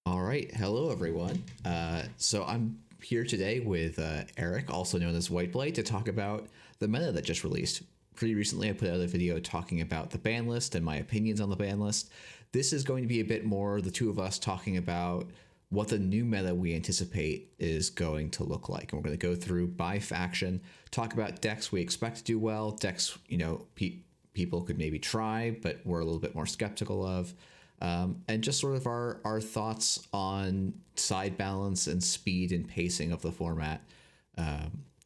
All right. Hello, everyone. So I'm here today with Eric, also known as Whiteblade, to talk about the meta that just released. Pretty recently, I put out a video talking about the ban list and my opinions on the ban list. This is going to be a bit more the two of us talking about what the new meta we anticipate is going to look like. And we're going to go through by faction, talk about decks we expect to do well, decks, people could maybe try, but we're a little bit more skeptical of. And just sort of our thoughts on side balance and speed and pacing of the format.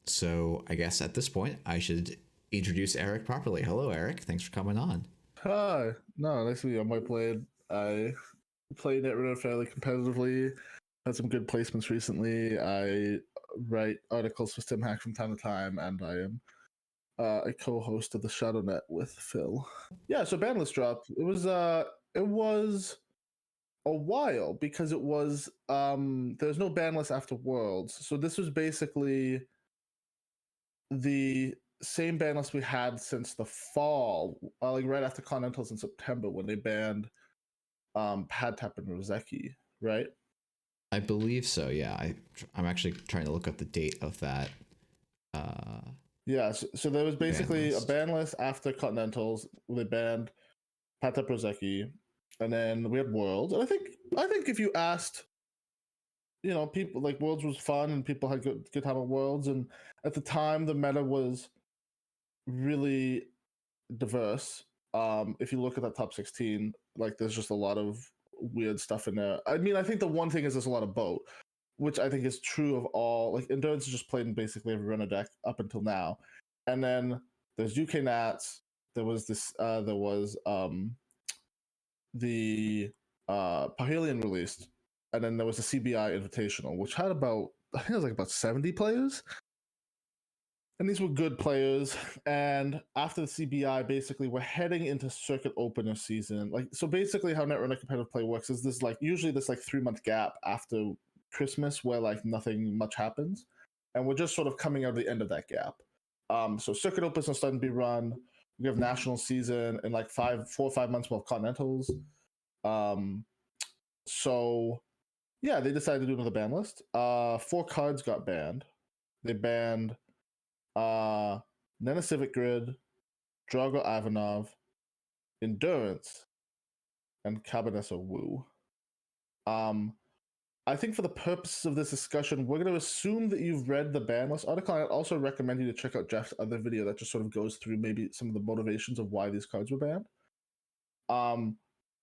So I guess at this point, I should introduce Eric properly. Hello, Eric. Thanks for coming on. Hi. No, nice to meet you. I'm Whiteblade. I played Netrunner fairly competitively. Had some good placements recently. I write articles for StimHack from time to time, and I am a co-host of the ShadowNet with Phil. Yeah, so Banlist dropped. It was a while because it was there's no Banlist after Worlds. So this was basically the same ban list we had since the fall, like right after Continentals in September when they banned Pad Tap and Rozeki, right? I believe so. Yeah, I'm actually trying to look up the date of that. Yeah, so there was basically a ban list after Continentals. They banned Pad Tap Rozeki, and then we had Worlds. And I think if you asked, people like Worlds was fun and people had good time at Worlds, and at the time the meta was really diverse. If you look at that top 16, like there's just a lot of weird stuff in there. I mean, I think the one thing is there's a lot of boat, which I think is true of all. Like Endurance is just played in basically every runner deck up until now. And then there's UK Nats. There was the Parhelion released, and then there was the CBI Invitational, which had I think it was like about 70 players. And these were good players. And after the CBI, basically, we're heading into circuit opener season. So basically, how Netrunner competitive play works is this usually this 3-month gap after Christmas where nothing much happens, and we're just sort of coming out of the end of that gap. So circuit opens are starting to be run. We have national season in 4 or 5 months. We'll have continentals. So yeah, they decided to do another ban list. 4 cards got banned. They banned Nana Civic Grid, Drago Ivanov, Endurance, and Cabinessa Wu. I think for the purposes of this discussion, we're going to assume that you've read the ban list article. I'd also recommend you to check out Jeff's other video that just sort of goes through maybe some of the motivations of why these cards were banned.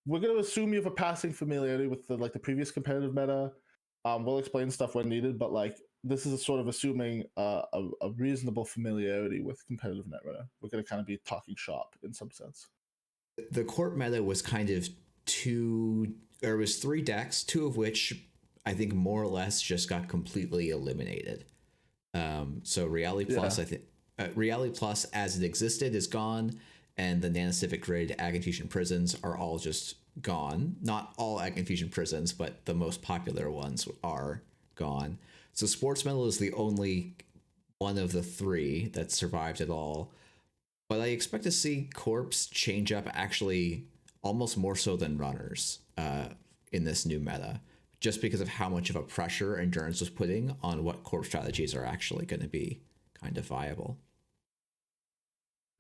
We're going to assume you have a passing familiarity with the previous competitive meta. We'll explain stuff when needed, but this is sort of assuming a reasonable familiarity with competitive Netrunner. We're going to kind of be talking shop in some sense. The court meta was kind of there was 3 decks, 2 of which I think more or less just got completely eliminated. So Reality Plus, I think Reality Plus as it existed is gone, and the Nana Civic Grid Ag Infusion Prisons are all just gone. Not all Ag Infusion Prisons, but the most popular ones are gone. So Sports Metal is the only one of the 3 that survived at all. But I expect to see Corps change up actually almost more so than Runners in this new meta, just because of how much of a pressure Endurance was putting on what Corps strategies are actually going to be kind of viable.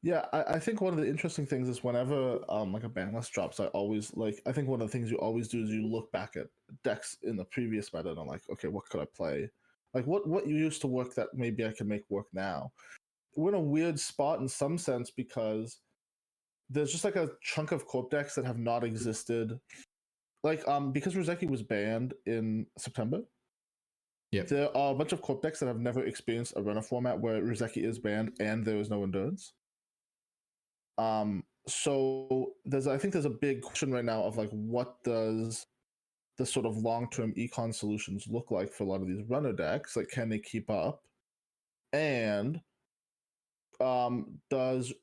Yeah, I think one of the interesting things is whenever a ban list drops, I always I think one of the things you always do is you look back at decks in the previous meta and I'm like, okay, what could I play? What used to work that maybe I can make work now? We're in a weird spot in some sense because there's just a chunk of corp decks that have not existed. Because Rozeki was banned in September. Yep. There are a bunch of corp decks that have never experienced a runner format where Rozeki is banned and there is no endurance. So I think there's a big question right now of what does the sort of long-term econ solutions look like for a lot of these runner decks? Can they keep up? And does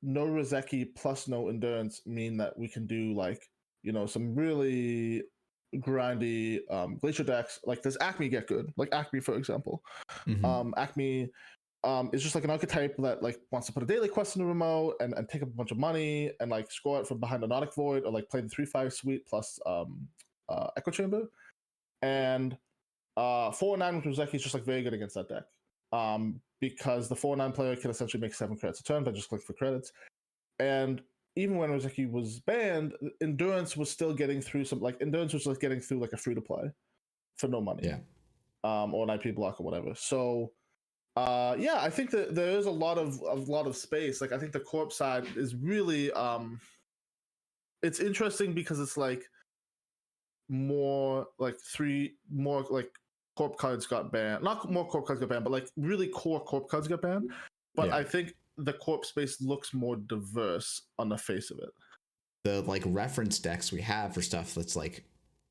no Rozeki plus no endurance mean that we can do some really grindy glacier decks? Does Acme get good? Acme, for example. Mm-hmm. Acme is just an archetype that wants to put a daily quest in the remote and take up a bunch of money and score it from behind a Nautic Void or play the 3/5 suite plus Echo Chamber. And 4-9 with Ruzeki is just like very good against that deck. Because the 4-9 player can essentially make 7 credits a turn by just click for credits. And even when Ruzeki was banned, Endurance was still getting through Endurance was like getting through like a free to play for no money. Yeah. Or an IP block or whatever. So yeah, I think that there is a lot of space. Like I think the corp side is really it's interesting because it's like more like corp cards got banned. Not more corp cards got banned, but like really core corp cards got banned. But I think the corp space looks more diverse on the face of it. The like reference decks we have for stuff that's like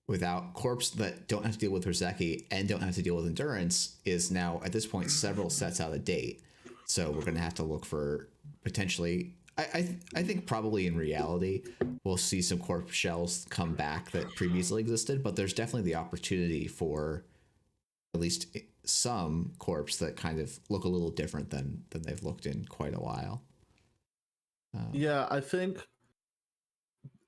without corpse that don't have to deal with Roseki and don't have to deal with endurance is now at this point several sets out of date. So we're gonna have to look for potentially. I think probably in reality we'll see some corp shells come back that previously existed, but there's definitely the opportunity for at least some corps that kind of look a little different than they've looked in quite a while. Yeah, I think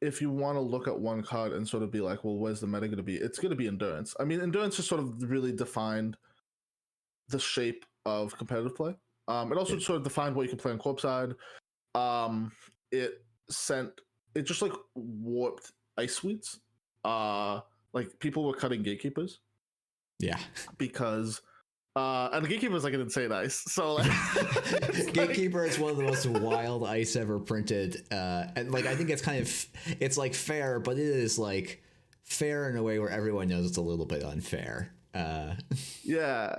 if you want to look at one card and sort of be like, well, where's the meta going to be? It's going to be endurance. I mean, endurance just sort of really defined the shape of competitive play. It also sort of defined what you can play on corp side. It just like warped ice suites. Like people were cutting gatekeepers. Yeah. Because and the Gatekeeper is like an insane ice. So like, Gatekeeper is one of the most wild ice ever printed. And like I think it's like fair, but it is like fair in a way where everyone knows it's a little bit unfair. Yeah.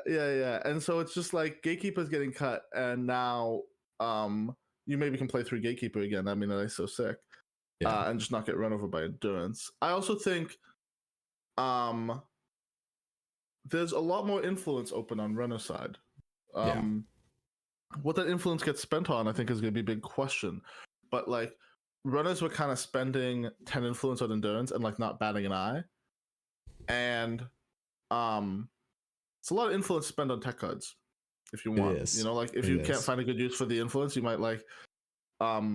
And so it's just like Gatekeeper's getting cut, and now you maybe can play through Gatekeeper again. I mean, that is so sick. Yeah. And just not get run over by endurance. I also think there's a lot more influence open on runner side. What that influence gets spent on, I think, is going to be a big question. But like, runners were kind of spending 10 influence on endurance and like not batting an eye, and it's a lot of influence to spend on tech cards if you want. You know, like if you can't find a good use for the influence, you might like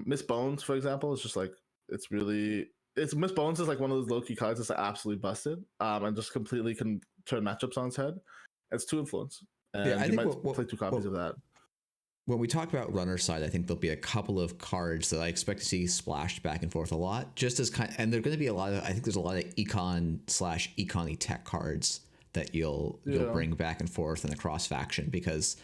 Miss Bones, for example. It's just like Miss Bones is like one of those low-key cards that's absolutely busted, and just completely can turn matchups on its head. It's 2 influence, and I think you might play 2 copies of that. When we talk about runner side, I think there'll be a couple of cards that I expect to see splashed back and forth a lot, just as and there're going to be a lot of. I think there's a lot of econ/econ tech cards that you'll bring back and forth in the cross faction, because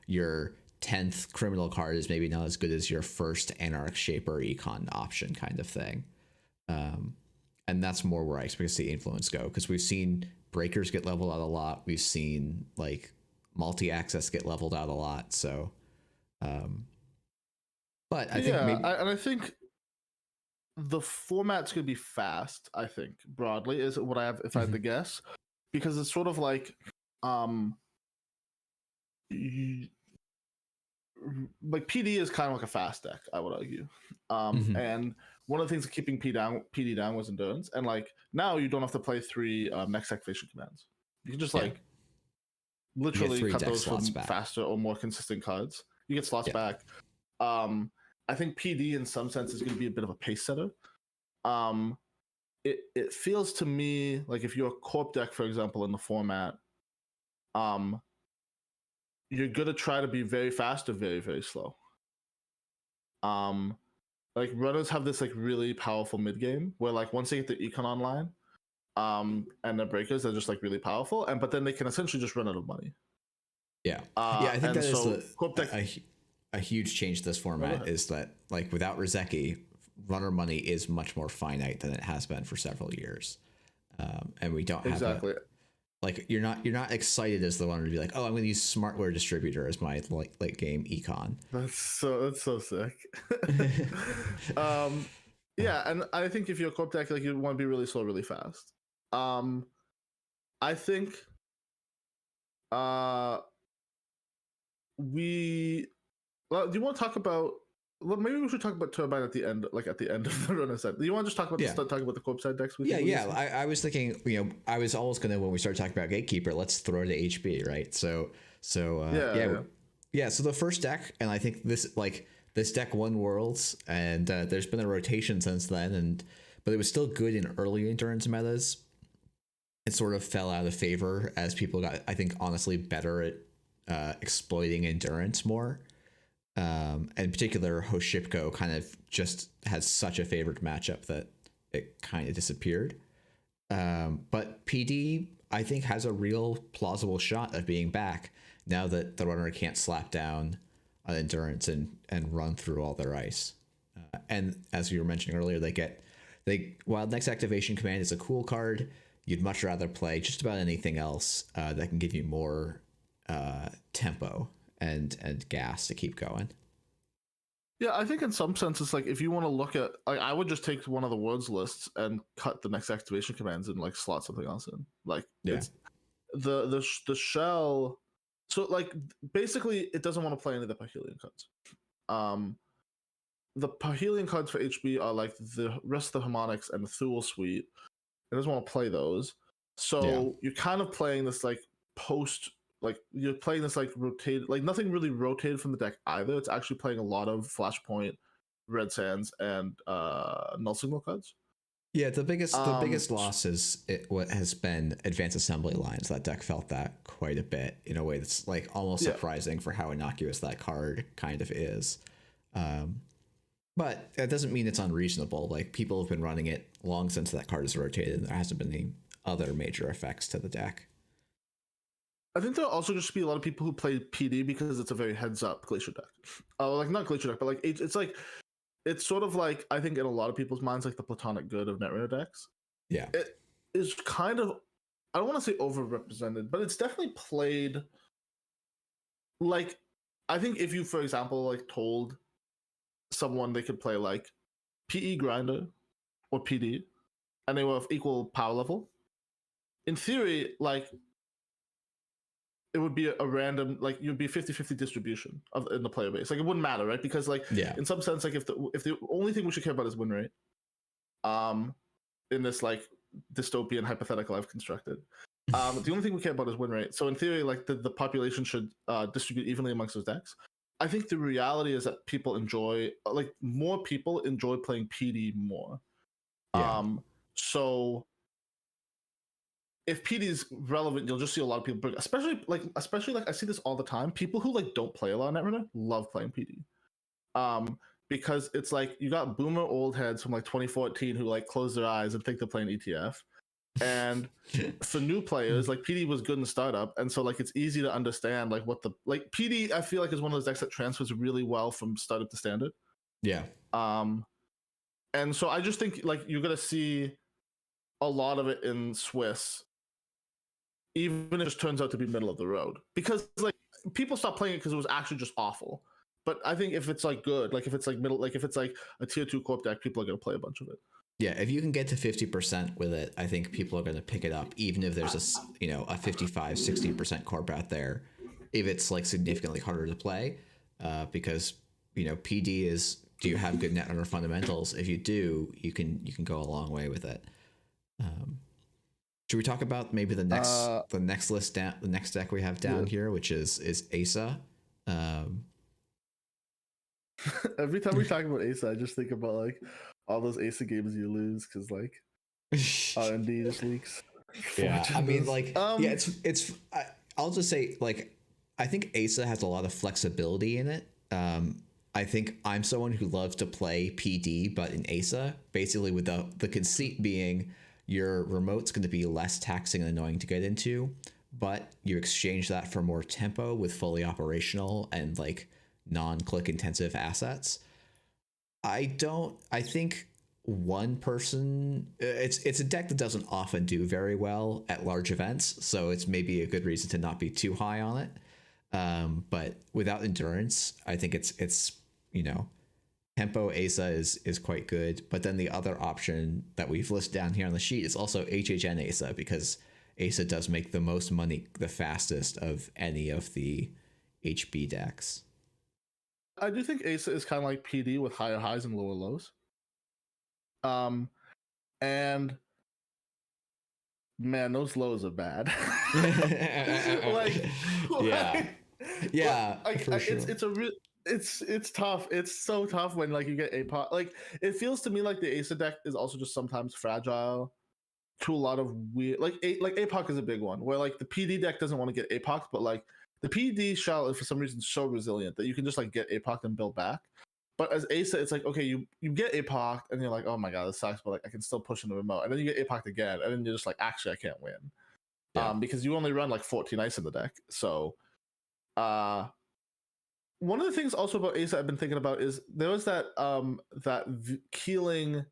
your 10th criminal card is maybe not as good as your first Anarchs shaper econ option kind of thing. And that's more where I expect to see influence go, because we've seen breakers get leveled out a lot. We've seen like multi-access get leveled out a lot. So, but I think I think the format's going to be fast. I think broadly is what I have, if I had to guess, because it's sort of like, like PD is kind of like a fast deck, I would argue. And one of the things of keeping PD down was endurance, and like now you don't have to play 3 next activation commands. You can just like literally cut those from faster or more consistent cards. You get slots back. I think PD in some sense is going to be a bit of a pace setter. It feels to me like if you're a corp deck, for example, in the format, you're gonna try to be very fast or very, very slow. Like runners have this like really powerful mid game where like once they get the econ online, and the breakers are just like really powerful, but then they can essentially just run out of money. I think that is a huge change to this format, is that like without Ruzeki, runner money is much more finite than it has been for several years, and we don't have like you're not excited as the runner to be like, oh, I'm going to use Smartware Distributor as my late game econ. That's so sick. And I think if you're a corp deck, like you want to be really slow, really fast. I think do you want to talk about? Well, maybe we should talk about Turbine at the end, like at the end of the runner set. Do you want to just talk about talk about the corp side decks? I was thinking, I was always gonna, when we started talking about Gatekeeper, let's throw to HB, right? So the first deck, and I think this deck won Worlds, and there's been a rotation since then, but it was still good in early endurance metas, it sort of fell out of favor as people got, I think, honestly better at exploiting endurance more. And in particular, Hoshipko kind of just has such a favored matchup that it kind of disappeared. But PD, I think, has a real plausible shot of being back now that the runner can't slap down on endurance and run through all their ice. And as you were mentioning earlier, while next activation command is a cool card, you'd much rather play just about anything else that can give you more tempo and gas to keep going. Yeah, I think in some senses, like if you want to look at, like, I would just take one of the words lists and cut the next activation commands and like slot something else in. Like it's the shell. So like basically, it doesn't want to play any of the Parhelion cards. The Parhelion cards for HB are like the rest of the harmonics and the Thule suite. It doesn't want to play those. So you're kind of playing this like post, like you're playing this like rotated, like nothing really rotated from the deck either. It's actually playing a lot of Flashpoint, Red Sands, and Null Signal cards. Yeah, the biggest loss is what has been Advanced Assembly Lines. That deck felt that quite a bit in a way that's like almost surprising for how innocuous that card kind of is. But that doesn't mean it's unreasonable. Like people have been running it long since that card is rotated, and there hasn't been any other major effects to the deck. I think there'll also just be a lot of people who play PD because it's a very heads-up Glacier deck. Like not Glacier deck, but like it's sort of like, I think in a lot of people's minds, like the platonic good of Netrunner decks. Yeah, it is kind of, I don't want to say overrepresented, but it's definitely played. Like, I think if you, for example, like told someone they could play like PE Grinder or PD, and they were of equal power level, in theory, like it would be a random, like you'd be 50-50 distribution in the player base. Like it wouldn't matter, right? Because like in some sense, like if the only thing we should care about is win rate, in this like dystopian hypothetical I've constructed, the only thing we care about is win rate. So in theory, like the population should distribute evenly amongst those decks. I think the reality is that people enjoy, like more people enjoy playing PD more. So if PD is relevant, you'll just see a lot of people bring, especially like I see this all the time. People who like don't play a lot of Netrunner love playing PD. Because it's like you got boomer old heads from like 2014 who like close their eyes and think they're playing ETF. And for new players, like PD was good in startup, and so like it's easy to understand like what the like PD I feel like is one of those decks that transfers really well from startup to standard. Yeah. And so I just think like you're gonna see a lot of it in Swiss, even if it just turns out to be middle of the road, because like people stopped playing it because it was actually just awful. But I think if it's like good, like if it's like middle, like if it's like a tier 2 corp deck, people are gonna play a bunch of it. Yeah, if you can get to 50% with it, I think people are going to pick it up, even if there's a 55, 60% corp out there. If it's like significantly harder to play, because PD is, do you have good Netrunner fundamentals? If you do, you can go a long way with it. Should we talk about maybe the next list down, the next deck we have down here, which is Asa? Every time we talk about Asa, I just think about like all those Asa games you lose because like R&D just leaks. Yeah, I mean, like, I'll just say, like, I think Asa has a lot of flexibility in it. I think I'm someone who loves to play PD, but in Asa, basically with the conceit being your remote's going to be less taxing and annoying to get into, but you exchange that for more tempo with fully operational and like non-click intensive assets. I think one person, it's a deck that doesn't often do very well at large events, so it's maybe a good reason to not be too high on it. But without endurance, I think it's tempo Asa is quite good. But then the other option that we've listed down here on the sheet is also HHN Asa, because Asa does make the most money the fastest of any of the HB decks. I do think Asa is kind of like PD with higher highs and lower lows. And man, those lows are bad. For sure. It's tough. It's so tough when like you get a pot. Like it feels to me like the Asa deck is also just sometimes fragile to a lot of weird like APOC is a big one where like the PD deck doesn't want to get APOC, but like the PD shell is for some reason so resilient that you can just like get APOC and build back. But as Asa, it's like okay, you get APOC and you're like, oh my god, this sucks, but like I can still push in the remote, and then you get APOC again, and then you're just like, actually, I can't win, because you only run like 14 ice in the deck. So, one of the things also about Asa I've been thinking about is there was that Keeling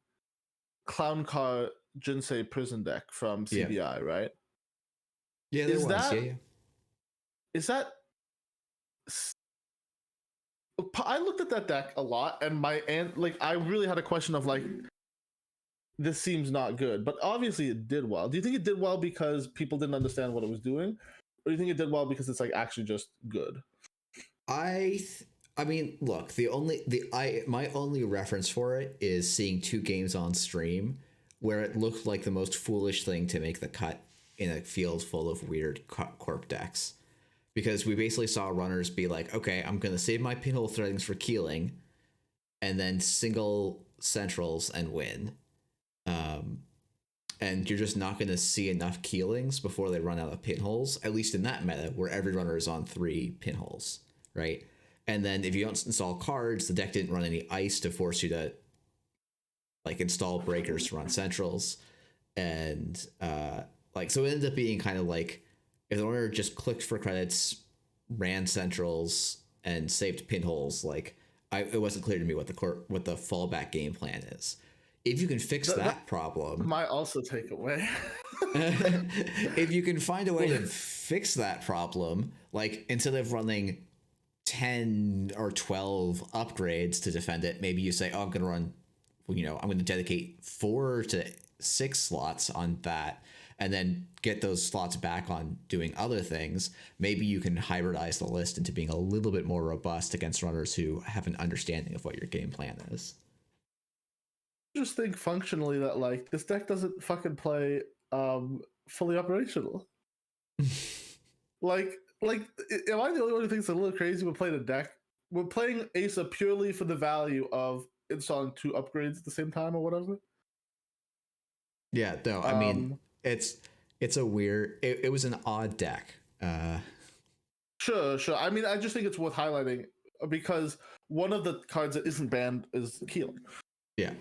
Clown Car Jinsei prison deck from CBI, right? Yeah, there was. Is that? I looked at that deck a lot, and I really had a question of like, this seems not good, but obviously it did well. Do you think it did well because people didn't understand what it was doing, or do you think it did well because it's like actually just good? I mean, look, my only reference for it is seeing 2 games on stream where it looked like the most foolish thing to make the cut in a field full of weird corp decks. Because we basically saw runners be like, okay, I'm going to save my pinhole threadings for Keeling and then single centrals and win. And you're just not going to see enough Keelings before they run out of pinholes, at least in that meta where every runner is on 3 pinholes, right? And then if you don't install cards, the deck didn't run any ice to force you to like install breakers to run centrals. And so it ended up being kind of like, if the runner just clicked for credits, ran centrals, and saved pinholes, like it wasn't clear to me what the fallback game plan is. If you can fix that problem, might also take away. If you can find a way to fix that problem, like instead of running 10 or 12 upgrades to defend it, maybe you say, oh, I'm going to dedicate 4 to 6 slots on that, and then get those slots back on doing other things. Maybe you can hybridize the list into being a little bit more robust against runners who have an understanding of what your game plan is. I just think functionally that like this deck doesn't fucking play fully operational. like am I the only one who thinks it's a little crazy we're playing a deck? We're playing Asa purely for the value of installing 2 upgrades at the same time or whatever. Yeah, no, I mean it's a weird. It was an odd deck. Sure. I mean, I just think it's worth highlighting because one of the cards that isn't banned is Keeling. Yeah.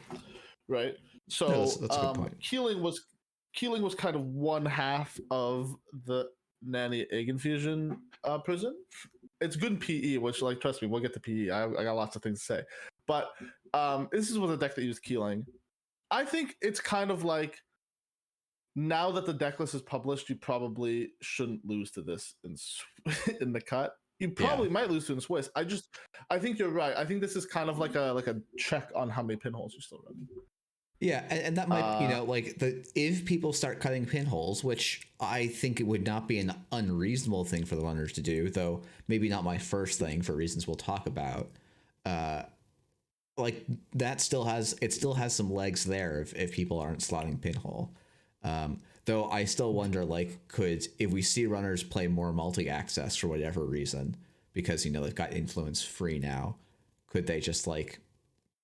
Right. So no, that's a good point. Keeling was kind of one half of the Nanny Egg Infusion prison. It's good in PE, which like trust me, we'll get to PE. I got lots of things to say, but this is with a deck that used Keeling. I think it's kind of like, now that the deck list is published, you probably shouldn't lose to this in the cut. You probably might lose to in Swiss. I think you're right. I think this is kind of like a check on how many pinholes you're still running. Yeah, and that might if people start cutting pinholes, which I think it would not be an unreasonable thing for the runners to do, though maybe not my first thing for reasons we'll talk about. Like that still has some legs there if people aren't slotting pinhole. Though I still wonder, like, if we see runners play more multi-access for whatever reason, because they've got influence free now, could they just I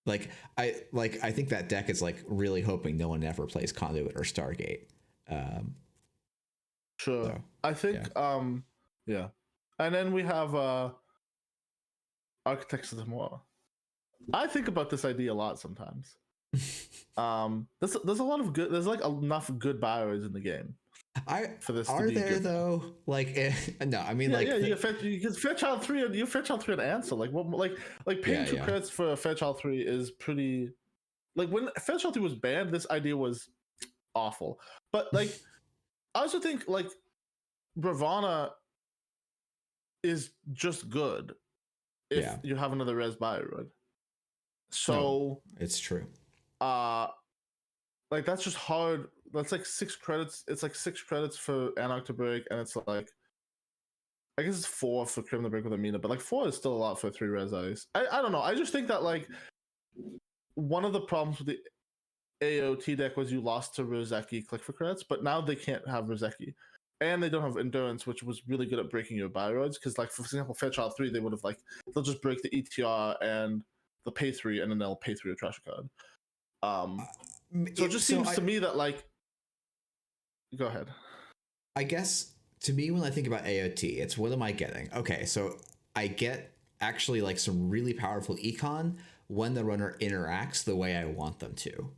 think that deck is like really hoping no one ever plays Conduit or Stargate. Sure. So, I think yeah. And then we have Architects of Tomorrow. I think about this idea a lot sometimes. There's a lot of good. There's like enough good bioids in the game. For this are there good. Though? Like no, I mean you get Fairchild 3 and you Fairchild 3 and answer like paying 2 credits for Fairchild 3 is pretty. Like when Fairchild 3 was banned, this idea was awful. But like I also think like Bravana is just good if you have another res bioid. So no, it's true. Like that's just hard. That's like 6 credits. It's like 6 credits for Anarch to break, and it's like I guess it's 4 for Crim to break with Amina, but like 4 is still a lot for 3 res ice. I don't know. I just think that like one of the problems with the AOT deck was you lost to Rozeki click for credits, but now they can't have Rozeki. And they don't have endurance, which was really good at breaking your bioids. Because, like, for example, Fairchild 3, they would have they'll just break the ETR and the pay 3, and then they'll pay 3 or trash a card. So it just seems to me that Go ahead. I guess to me, when I think about AOT, it's what am I getting? Okay, so I get actually like some really powerful econ when the runner interacts the way I want them to.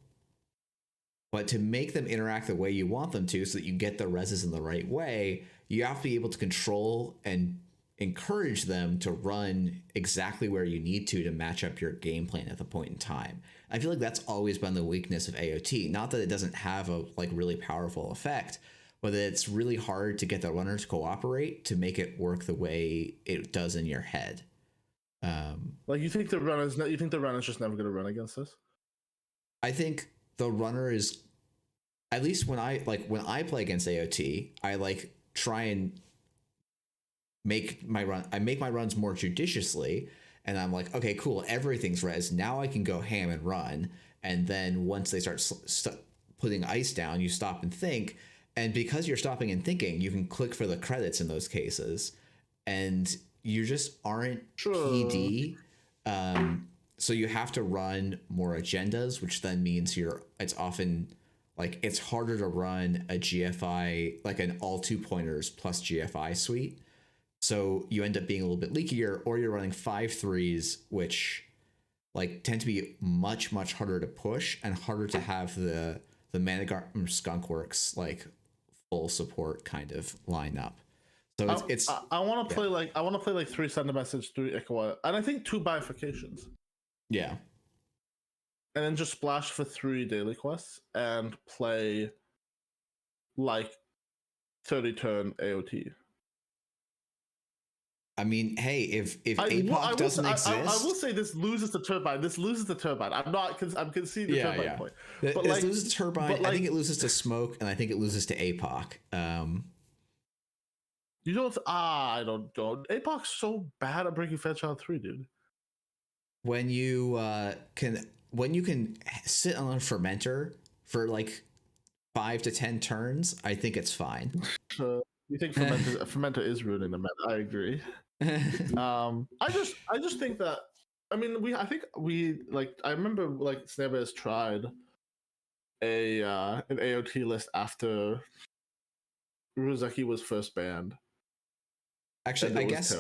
But to make them interact the way you want them to so that you get the reses in the right way, you have to be able to control and encourage them to run exactly where you need to match up your game plan at the point in time. I feel like that's always been the weakness of AOT. Not that it doesn't have a like really powerful effect, but that it's really hard to get the runner to cooperate to make it work the way it does in your head. Like you think the runner's just never going to run against this? I think the runner is, at least when I play against AOT, I like try and make my runs more judiciously, and I'm like, okay, cool, everything's res. Now I can go ham and run. And then once they start putting ice down, you stop and think. And because you're stopping and thinking, you can click for the credits in those cases, and you just aren't PD. So you have to run more agendas, which then means it's often like it's harder to run a GFI, like an all 2-pointers plus GFI suite. So you end up being a little bit leakier, or you're running 5-3s, which like tend to be much, much harder to push and harder to have the Managar Skunkworks like full support kind of line up. So I want to play like 3 send a message, 3 Ikawa, and I think 2 bifurcations. Yeah. And then just splash for 3 daily quests and play like 30 turn AOT. I mean, hey, if APOC doesn't exist, I will say this loses the turbine. I'm conceding the turbine point. But it loses to turbine. I think it loses to smoke, and I think it loses to APOC. You don't. I don't. APOC's so bad at breaking Fairchild 3, dude. When you can sit on a fermenter for like 5 to 10 turns, I think it's fine. You think fermenter is ruining the meta? I agree. I just think that, I mean, I remember like Snarebears tried an AOT list after Uruzaki was first banned. Actually, I guess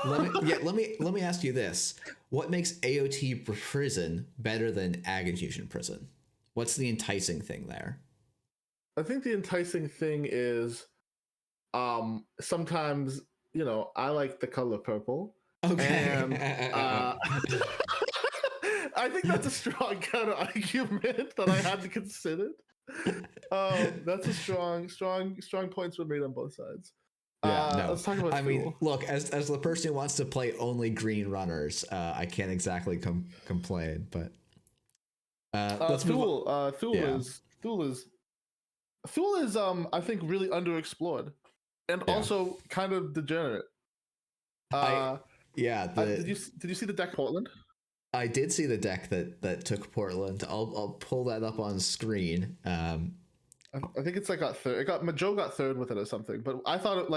let me ask you this: what makes AOT prison better than Ag Infusion prison? What's the enticing thing there? I think the enticing thing is, sometimes, you know, I like the color purple. Okay. And I think that's a strong counter argument that I had to consider. That's a strong points were made on both sides. Yeah, no. Let's talk about Thule. mean, look, as the person who wants to play only green runners, I can't exactly complain, but let's Thule. Thule is I think really underexplored, and also kind of degenerate. Did you see the deck Portland? I did see the deck that took Portland. I'll pull that up on screen. I think it's like got third. Joe got third with it or something. But I thought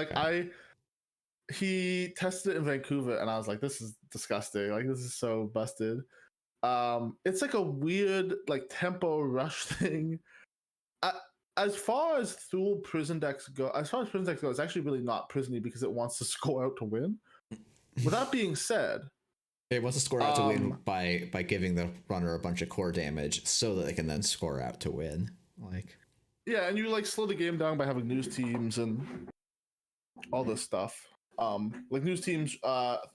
he tested it in Vancouver, and I was like, this is disgusting. Like, this is so busted. It's like a weird like tempo rush thing. As far as Thule prison decks go, it's actually really not prisony because it wants to score out to win. With that being said, it wants to score out to win by giving the runner a bunch of core damage so that they can then score out to win. Like, yeah, and you like slow the game down by having news teams and all this stuff. Like news teams,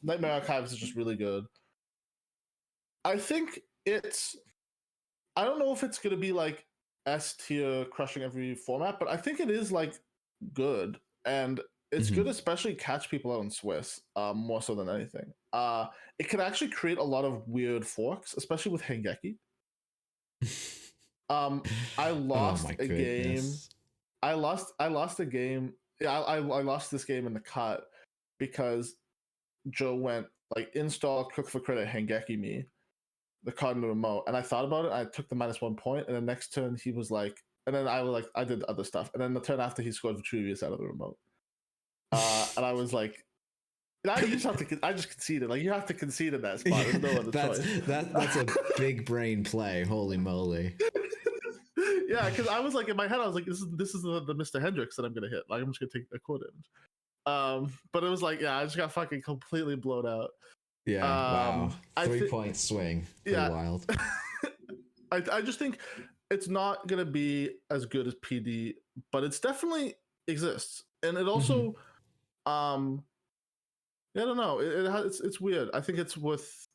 Nightmare Archives is just really good. I think I don't know if it's gonna be like S tier crushing every format, but I think it is like good, and it's good, especially catch people out in Swiss, more so than anything. It can actually create a lot of weird forks, especially with Hengeki. I lost a game. I lost a game. Yeah, I lost this game in the cut because Joe went like install cook for credit Hengeki me, the card in the remote, and I thought about it. I took the -1 point, and the next turn he was like, and then I did other stuff, and then the turn after he scored Vitruvius out of the remote, and I was like, I just conceded. Like, you have to concede in that spot. There's no other choice. That's a big brain play. Holy moly. Yeah, because I was like in my head, I was like, this is the Mr. Hendrix that I'm gonna hit. Like I'm just gonna take a quote image. But it was like, yeah, I just got fucking completely blown out. Yeah, wow. 3-point swing. Pretty Yeah. wild. I just think it's not gonna be as good as PD, but it's definitely exists, and it also, I don't know, it's weird. I think it's worth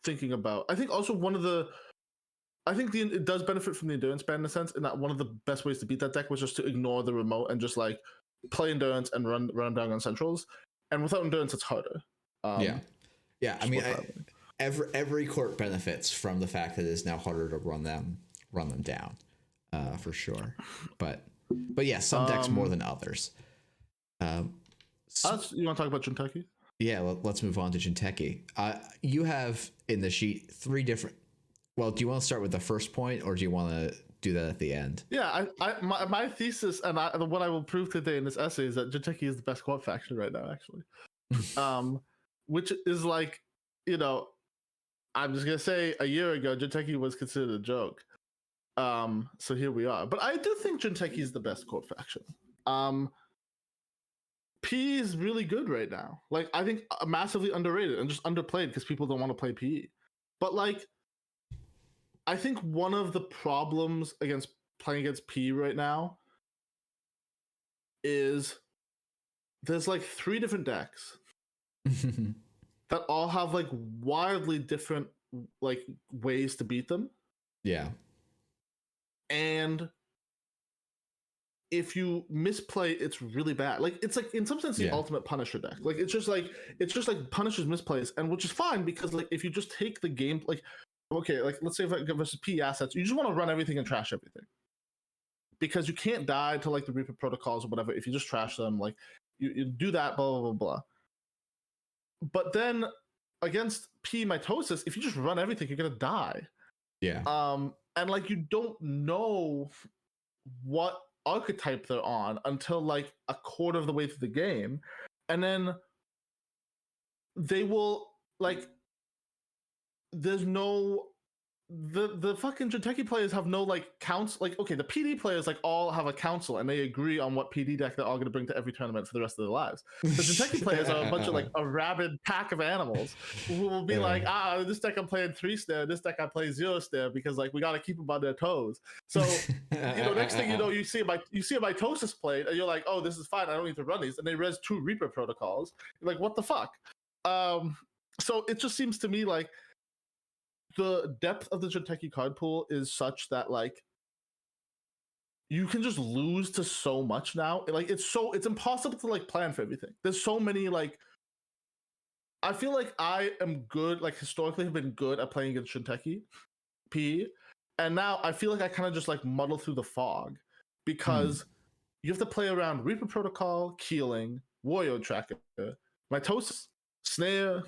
thinking about. I think also it does benefit from the endurance ban in a sense, in that one of the best ways to beat that deck was just to ignore the remote and just like play endurance and run down on centrals, and without endurance, it's harder. Yeah. I mean, every court benefits from the fact that it is now harder to run them down, for sure. But yeah, some decks more than others. You want to talk about Jinteki? Yeah, let's move on to Jinteki. You have in the sheet 3 different. Well, do you want to start with the first point, or do you want to do that at the end? Yeah, my thesis and what I will prove today in this essay is that Jinteki is the best court faction right now, actually. Which is like, you know, I'm just gonna say a year ago Jinteki was considered a joke. So here we are. But I do think Jinteki is the best court faction. P is really good right now. Like I think massively underrated and just underplayed because people don't want to play PE. But like I think one of the problems playing against P right now is there's like 3 different decks that all have like wildly different like ways to beat them. Yeah. And if you misplay, it's really bad. Like it's like in some sense the ultimate Punisher deck. Like it's just like Punisher's misplays, and which is fine because like if you just take the game, like okay, like let's say if I versus P assets, you just want to run everything and trash everything because you can't die to like the Reaper protocols or whatever if you just trash them. Like you do that, blah blah blah blah. But then against P mitosis, if you just run everything, you're gonna die. Yeah. And like you don't know what archetype they're on until like a quarter of the way through the game, and then they will like there's no the fucking Jinteki players have no like counts. Like okay, the PD players like all have a council and they agree on what PD deck they're all going to bring to every tournament for the rest of their lives. The Jinteki players are a bunch of like a rabid pack of animals who will be like, this deck I'm playing 3 snare, this deck I play 0 snare because like we got to keep them on their toes. So next thing you know, you see a mitosis played and you're like, oh, this is fine, I don't need to run these, and they res 2 Reaper protocols. You're like, what the fuck? So it just seems to me like the depth of the Jinteki card pool is such that like you can just lose to so much now. Like it's impossible to like plan for everything. There's so many like I feel like I am good, like historically have been good at playing against Jinteki P, and now I feel like I kind of just like muddle through the fog because you have to play around Reaper Protocol, Keeling, Warrior Tracker, Mitosis, Snare,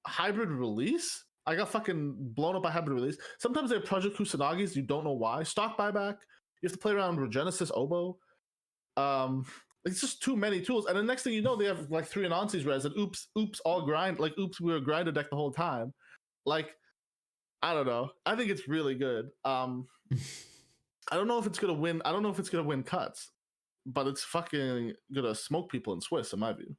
Hybrid Release. I got fucking blown up by Hybrid Release. Sometimes they have Project Kusanagi's, you don't know why. Stock Buyback. You have to play around Regenesis Oboe. It's just too many tools. And the next thing you know, they have like 3 Anansi's res and oops, all grind. Like oops, we were a grinder deck the whole time. Like, I don't know. I think it's really good. I don't know if it's gonna win. I don't know if it's gonna win cuts, but it's fucking gonna smoke people in Swiss, in my view.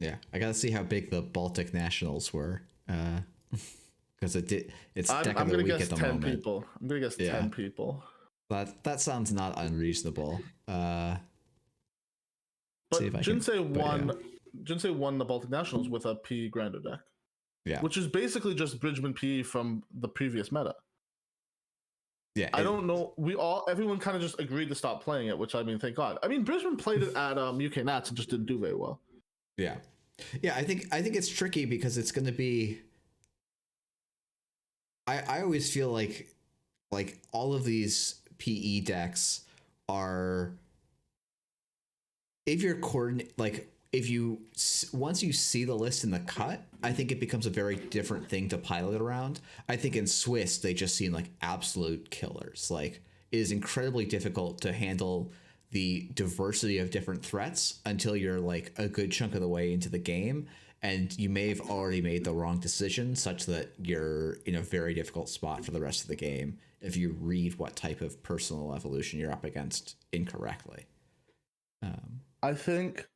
Yeah, I gotta see how big the Baltic Nationals were, because it's deck of the week at the 10 moment. People. I'm gonna guess 10 people. That sounds not unreasonable. But Jinsei won the Baltic Nationals with a P grinder deck. Yeah, which is basically just Bridgman P from the previous meta. Yeah, I don't know. Everyone kind of just agreed to stop playing it, which I mean, thank God. I mean, Bridgman played it at UK Nats and just didn't do very well. Yeah. I think it's tricky because it's going to be. I always feel like all of these PE decks are. If you're once you see the list in the cut, I think it becomes a very different thing to pilot around. I think in Swiss they just seem like absolute killers. Like it is incredibly difficult to handle the diversity of different threats until you're like a good chunk of the way into the game, and you may have already made the wrong decision such that you're in a very difficult spot for the rest of the game if you read what type of personal evolution you're up against incorrectly. I think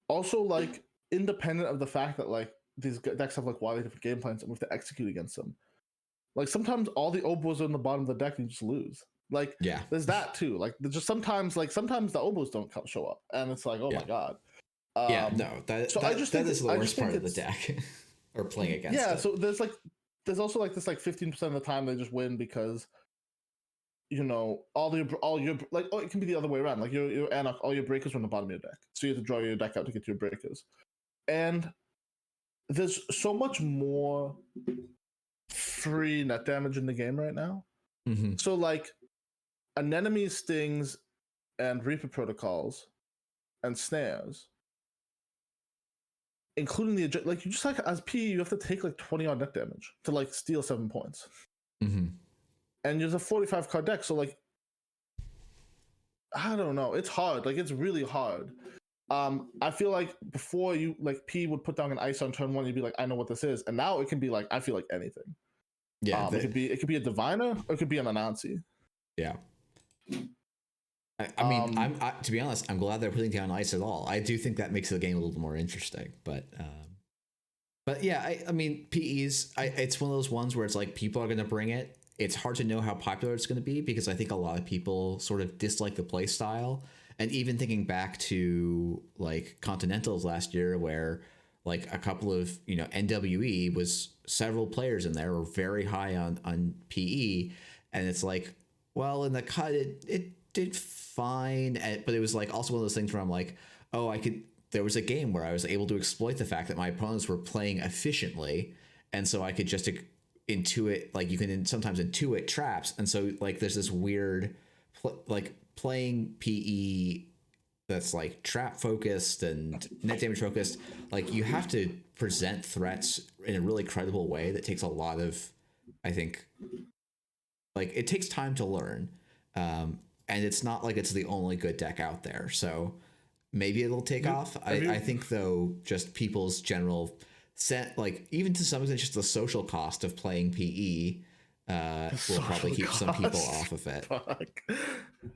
also, like, independent of the fact that like these decks have like wildly different game plans and we have to execute against them, like sometimes all the oboes are in the bottom of the deck and you just lose. Like, yeah, there's that too. Like, there's just sometimes the oboes don't show up, and it's like, oh my god. No, that is the worst part of the deck, or playing against. Yeah, it. so there's also like this like 15% of the time they just win because all your like, oh, it can be the other way around. Like your Anarch, all your breakers are on the bottom of your deck, so you have to draw your deck out to get to your breakers, and there's so much more free net damage in the game right now. Mm-hmm. So like anemone stings and Reaper protocols and snares, including the like, you just like as P you have to take like 20 odd net damage to like steal 7 points. Mm-hmm. And there's a 45 card deck, so like I don't know, it's hard. Like, it's really hard. I feel like before you like P would put down an ice on turn 1, you'd be like, I know what this is, and now it can be like, I feel like anything. Yeah, it could be a diviner or it could be an Anansi. Yeah. I mean, to be honest, I'm glad they're putting down ice at all. I do think that makes the game a little more interesting. But yeah, I mean, PEs, it's one of those ones where it's like people are going to bring it. It's hard to know how popular it's going to be because I think a lot of people sort of dislike the play style. And even thinking back to like Continentals last year, where like a couple of NWE was several players in there were very high on PE, and it's like, well, in the cut it did fine, but it was like also one of those things where I'm like, oh, there was a game where I was able to exploit the fact that my opponents were playing efficiently, and so I could just intuit, like you can sometimes intuit traps, and so like there's this weird like playing PE that's like trap focused and net damage focused. Like, you have to present threats in a really credible way that takes a lot of, I think, like it takes time to learn, and it's not like it's the only good deck out there, so maybe it'll take off. I think though, just people's general set, like even to some extent just the social cost of playing PE will probably keep some people off of it. Fuck.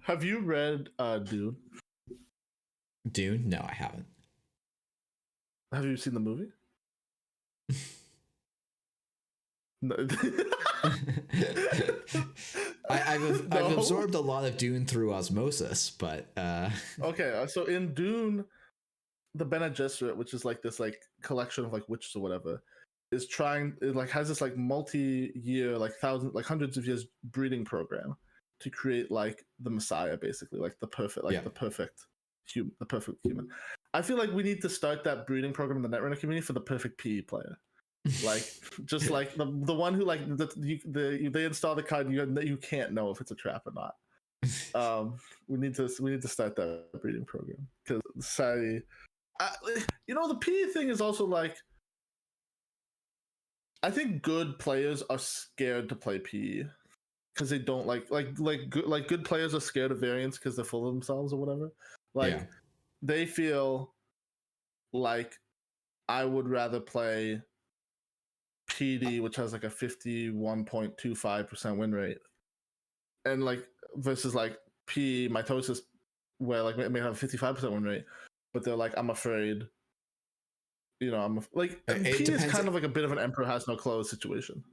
Have you read Dune? Dune? No, I haven't. Have you seen the movie? No. I've absorbed a lot of Dune through osmosis, but okay, so in Dune, the Bene Gesserit, which is like this like collection of like witches or whatever, has this like multi-year, like hundreds of years breeding program to create like the Messiah, basically, like the perfect human. I feel like we need to start that breeding program in the Netrunner community for the perfect PE player. Like, just like the one who like they install the card and you can't know if it's a trap or not. We need to start that breeding program because the PE thing is also like, I think good players are scared to play PE because they don't like good players are scared of variance because they're full of themselves or whatever. Like, they feel like I would rather play PD, which has like a 51.25% win rate, and like versus like P mitosis, where like it may have a 55% win rate, but they're like, I'm afraid. I'm like, P is kind of like a bit of an emperor has no clothes situation.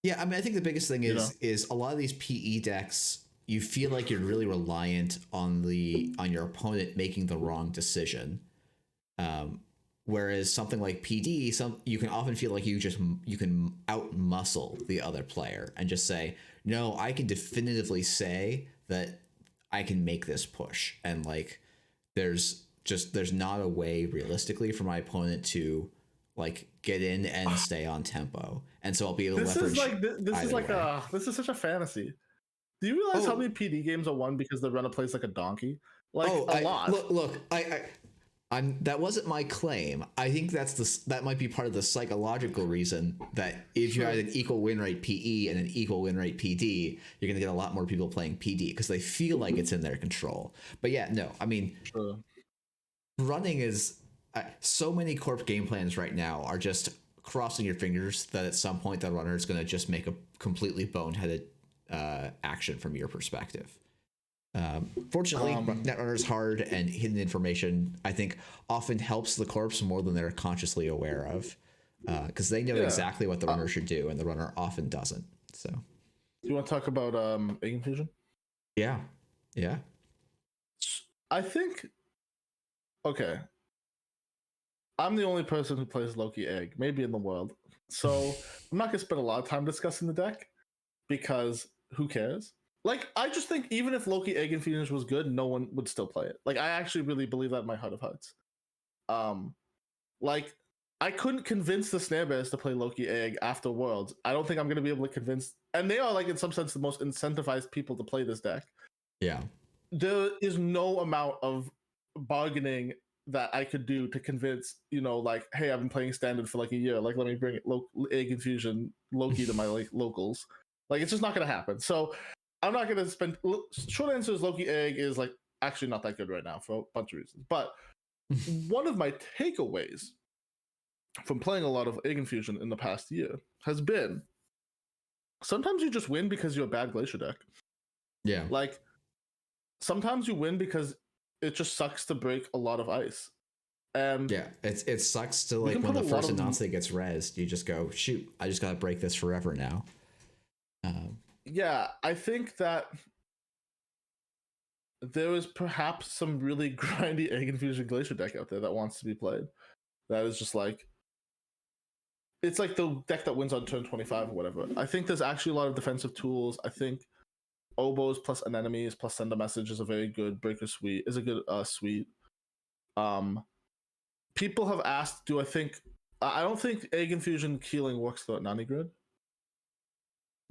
Yeah, I mean, I think the biggest thing is a lot of these PE decks, you feel like you're really reliant on your opponent making the wrong decision. Whereas something like PD, you can often feel like you can out muscle the other player and just say, no, I can definitively say that I can make this push, and like there's not a way realistically for my opponent to like get in and stay on tempo, and so I'll be able to leverage. This is such a fantasy. Do you realize how many PD games are won because the runner plays like a donkey? Like, a lot. Look, that wasn't my claim. I think that might be part of the psychological reason that if you had an equal win rate PE and an equal win rate PD, you're going to get a lot more people playing PD because they feel like it's in their control. But yeah, no, I mean, running is so many corp game plans right now are just crossing your fingers that at some point the runner is going to just make a completely boneheaded action from your perspective. Fortunately, Netrunner's hard, and hidden information, I think, often helps the corpse more than they're consciously aware of, because they know exactly what the runner should do, and the runner often doesn't. So, do you want to talk about egg infusion? Yeah. I think. Okay. I'm the only person who plays Loki Egg, maybe in the world. So I'm not gonna spend a lot of time discussing the deck because who cares? Like, I just think even if Loki Egg Infusion was good, no one would still play it. Like, I actually really believe that in my heart of hearts. Like, I couldn't convince the Snare Bears to play Loki Egg after Worlds. I don't think I'm gonna be able to convince, and they are, like, in some sense the most incentivized people to play this deck. Yeah. There is no amount of bargaining that I could do to convince, like, hey, I've been playing standard for like a year. Like, let me bring Egg Infusion Loki to my like locals. Like, it's just not gonna happen. So I'm not gonna spend. Short answer is Loki Egg is like actually not that good right now for a bunch of reasons. But one of my takeaways from playing a lot of Egg Infusion in the past year has been sometimes you just win because you're a bad Glacier deck. Yeah. Like, sometimes you win because it just sucks to break a lot of ice. And yeah, it sucks to, like, when the first Anansi gets rezzed, you just go, shoot, I just gotta break this forever now. Yeah, I think that there is perhaps some really grindy Egg Infusion Glacier deck out there that wants to be played. That is just like, it's like the deck that wins on turn 25 or whatever. I think there's actually a lot of defensive tools. I think Oboes plus Anemones plus Send a Message is a very good breaker suite. Is a good suite. People have asked, do I think? I don't think Egg Infusion Keeling works though at Nani Grid.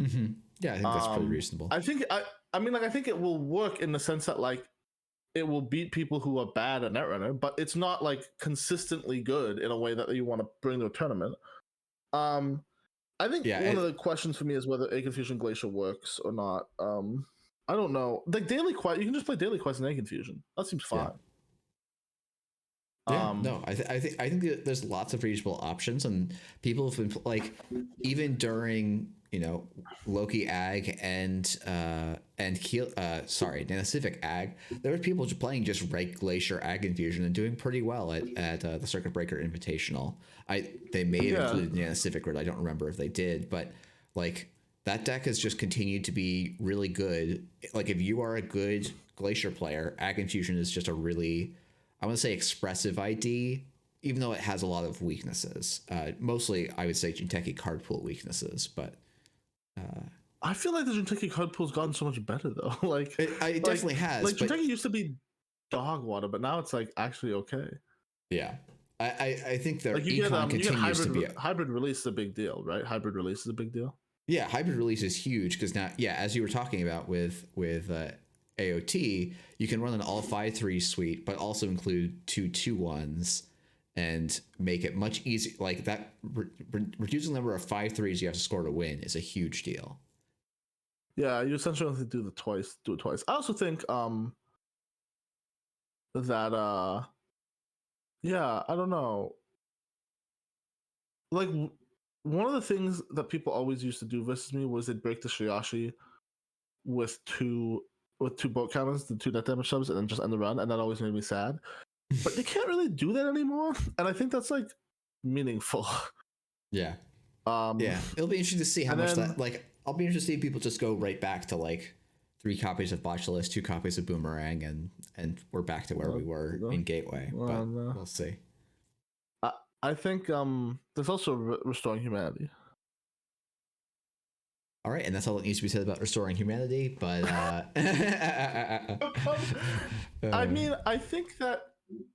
Mm-hmm. Yeah, I think that's pretty reasonable. I think I mean, like, I think it will work in the sense that, like, it will beat people who are bad at Netrunner, but it's not like consistently good in a way that you want to bring to a tournament. I think one of the questions for me is whether Egg Infusion Glacier works or not. I don't know. Like, Daily Quest, you can just play Daily Quest and Egg Infusion. That seems fine. No, I think that there's lots of reasonable options, and people have been like, even during Loki Ag and Nanocific Ag, there were people just playing just Reg Glacier Ag Infusion and doing pretty well at the Circuit Breaker Invitational. They may have included Nanocific Grid. I don't remember if they did, but like, that deck has just continued to be really good. Like, if you are a good Glacier player, Ag Infusion is just a really, I want to say, expressive ID, even though it has a lot of weaknesses. Mostly, I would say, Jinteki card pool weaknesses, but I feel like the Jinteki card pool's gotten so much better, though. Like, it definitely has. Like, Jinteki used to be dog water, but now it's like actually okay. Yeah, I think their econ continues to be hybrid release is a big deal, right? Hybrid release is a big deal. Yeah, hybrid release is huge because now, as you were talking about with AOT, you can run an all 5/3 suite, but also include 2 2/1s and make it much easier. Like, that reducing the number of 5/3s you have to score to win is a huge deal. Yeah, you essentially have to do it twice. I also think that yeah, I don't know. Like, one of the things that people always used to do versus me was they'd break the Shiashi with two boat counters, the 2 net damage subs, and then just end the run, and that always made me sad. But they can't really do that anymore, and I think that's like meaningful. Yeah. Yeah, it'll be interesting to see how much that, like, I'll be interested to see people just go right back to like 3 copies of Botulus, 2 copies of Boomerang, and we're back to where we were in Gateway. But we'll see. I think there's also Restoring Humanity. All right, and that's all that needs to be said about Restoring Humanity. But I mean, I think that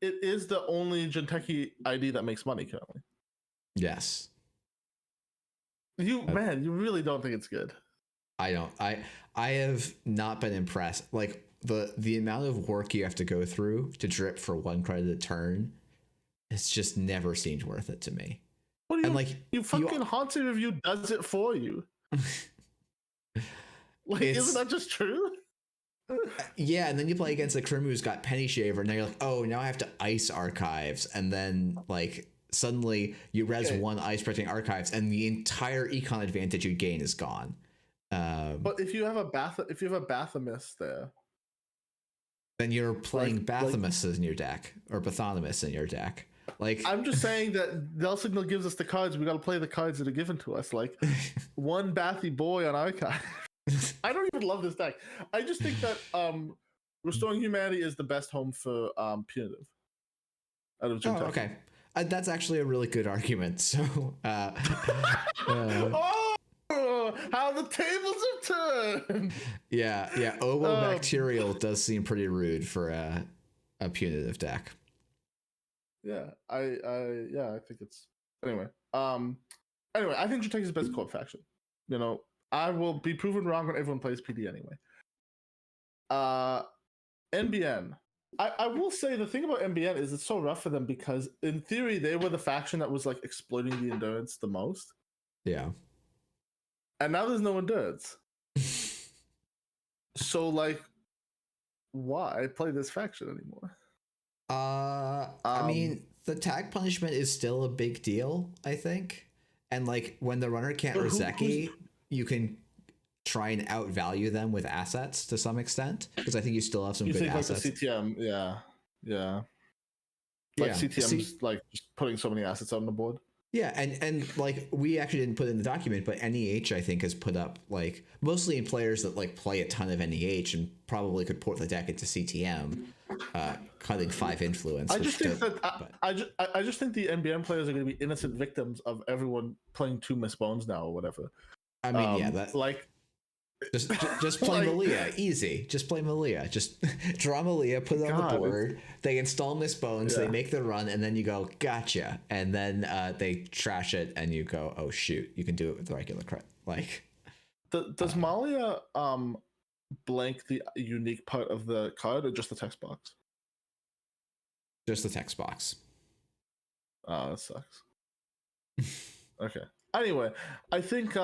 it is the only Jinteki ID that makes money currently. Yes. You really don't think it's good? I don't. I have not been impressed. Like, the amount of work you have to go through to drip for 1 credit a turn, it's just never seemed worth it to me. What do you? And like, you fucking Haunted Review does it for you. Like, isn't that just true? Yeah, and then you play against the Krim who's got Penny Shaver, and then you're like, oh, now I have to ice archives, and then like suddenly you res Okay. one ice protecting archives, and the entire econ advantage you gain is gone. But if you have a Bathymus there, then you're playing like Bathymus in your deck or Bathymus in your deck. Like I'm just saying that Del Signal gives us the cards. We got to play the cards that are given to us. Like one Bathy boy on archive. I don't even love this deck. I just think that Restoring Humanity is the best home for punitive out of Jinteki. Oh, okay. That's actually a really good argument. So, oh, how the tables have turned! Yeah, Ovobacterial does seem pretty rude for a punitive deck. Yeah, I think it's anyway. Anyway, I think Jinteki is the best corp faction. You know, I will be proven wrong when everyone plays PD anyway. NBN. I will say the thing about NBN is it's so rough for them because in theory they were the faction that was like exploiting the endurance the most. Yeah. And now there's no endurance. So like, why play this faction anymore? I mean, the tag punishment is still a big deal, I think. And like when the runner can't Ozeki, you can try and outvalue them with assets to some extent, because I think you still have some good assets. Like the CTM, yeah. Like CTM's like just putting so many assets on the board. Yeah, and like we actually didn't put in the document, but NEH I think has put up like mostly in players that like play a ton of NEH and probably could port the deck into CTM, cutting 5 influence. I just think I just think the NBN players are going to be innocent victims of everyone playing 2 misbones now or whatever. I mean, yeah, that like just play like, Malia, easy. Just play Malia. Just draw Malia, put it on the board. They install Miss Bones, they make the run, and then you go, gotcha. And then they trash it, and you go, oh shoot, you can do it with the regular credit. Like, does Malia blank the unique part of the card or just the text box? Just the text box. Oh, that sucks. Okay. Anyway, I think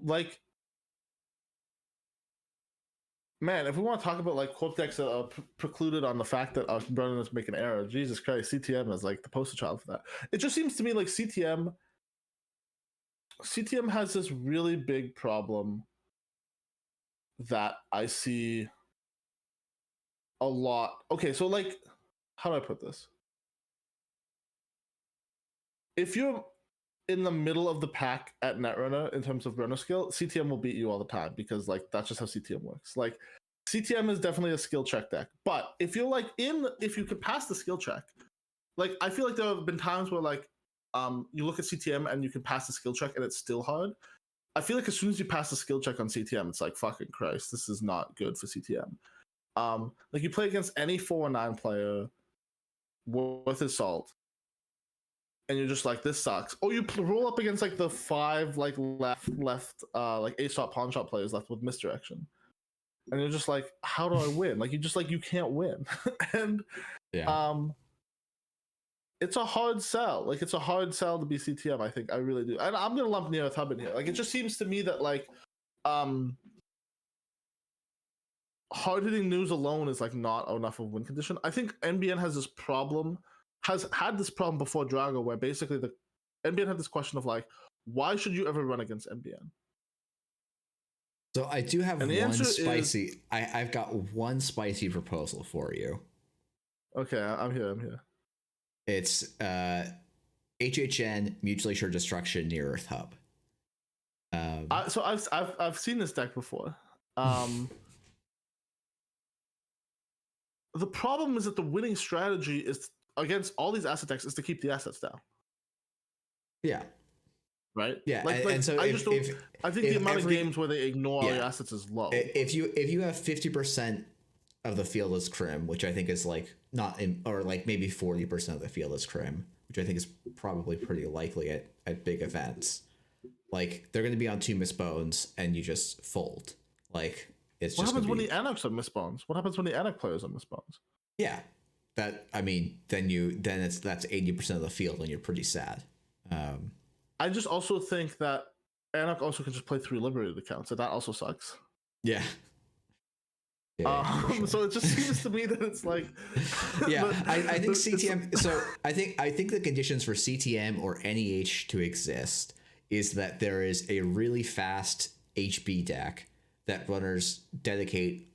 like, man, if we want to talk about like corp decks that are precluded on the fact that our runners make an error, Jesus Christ, CTM is like the poster child for that. It just seems to me like CTM has this really big problem that I see a lot. Okay, so like, how do I put this? If you're in the middle of the pack at Netrunner in terms of runner skill, CTM will beat you all the time because like that's just how CTM works. Like CTM is definitely a skill check deck, but if you're like if you could pass the skill check, like I feel like there have been times where like you look at CTM and you can pass the skill check and it's still hard. I feel like as soon as you pass the skill check on CTM, it's like fucking Christ, this is not good for CTM. Like you play against any 4-9 player worth his salt, and you're just like, this sucks. Or you roll up against like the 5 like left like A-shot pawn shot players left with misdirection, and you're just like, how do I win? Like you can't win. And it's a hard sell. Like it's a hard sell to be CTM. I think I really do, and I'm gonna lump Neoth Hub in here. Like it just seems to me that like hard hitting news alone is like not enough of a win condition. I think NBN has this problem. Has had this problem before Drago, where basically the NBN had this question of like, why should you ever run against NBN? So I do have one spicy. I've got one spicy proposal for you. Okay, I'm here. It's HHN Mutually Assured Destruction Near Earth Hub. So I've seen this deck before. The problem is that the winning strategy is against all these asset decks is to keep the assets down. Yeah. Right. Yeah. And so I think the amount of games where they ignore all your assets is low. If you have 50% of the field as Crim, which I think is like not in, or like maybe 40% of the field as Crim, which I think is probably pretty likely at big events. Like they're going to be on 2 Misbones and you just fold. Like it's what just happens when the Anarchs are Misbones? What happens when the Anarch players are Misbones? Yeah. That, I mean, then that's 80% of the field and you're pretty sad. I just also think that Anarch also can just play 3 liberated accounts, and that also sucks. Yeah. Yeah, sure. So it just seems to me that it's like yeah, I think CTM. So I think the conditions for CTM or NEH to exist is that there is a really fast HB deck that runners dedicate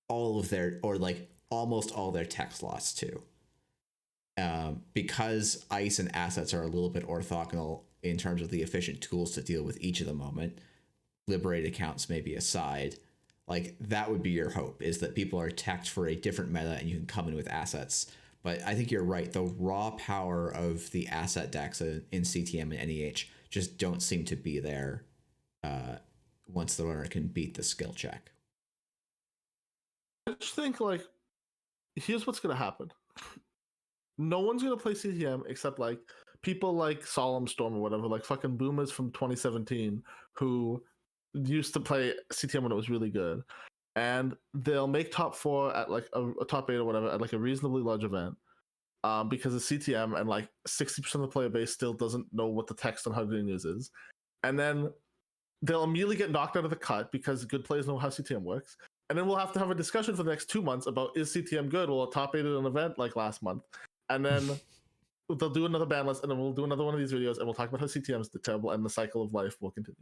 all of their, or like almost all their tech slots to. Because ice and assets are a little bit orthogonal in terms of the efficient tools to deal with each of the moment, liberated accounts maybe aside, like that would be your hope, is that people are teched for a different meta and you can come in with assets. But I think you're right. The raw power of the asset decks in CTM and NEH just don't seem to be there once the runner can beat the skill check. I just think, like, here's what's going to happen. No one's going to play CTM except, like, people like Solemn Storm or whatever, like fucking boomers from 2017 who used to play CTM when it was really good. And they'll make top 4 at, like, a top 8 or whatever at, like, a reasonably large event. Because it's CTM and like 60% of the player base still doesn't know what the text on how to do news is. And then they'll immediately get knocked out of the cut because good players know how CTM works. And then we'll have to have a discussion for the next 2 months about, is CTM good? Well, top 8 at an event like last month. And then they'll do another ban list, and then we'll do another one of these videos, and we'll talk about how CTM is terrible, and the cycle of life will continue.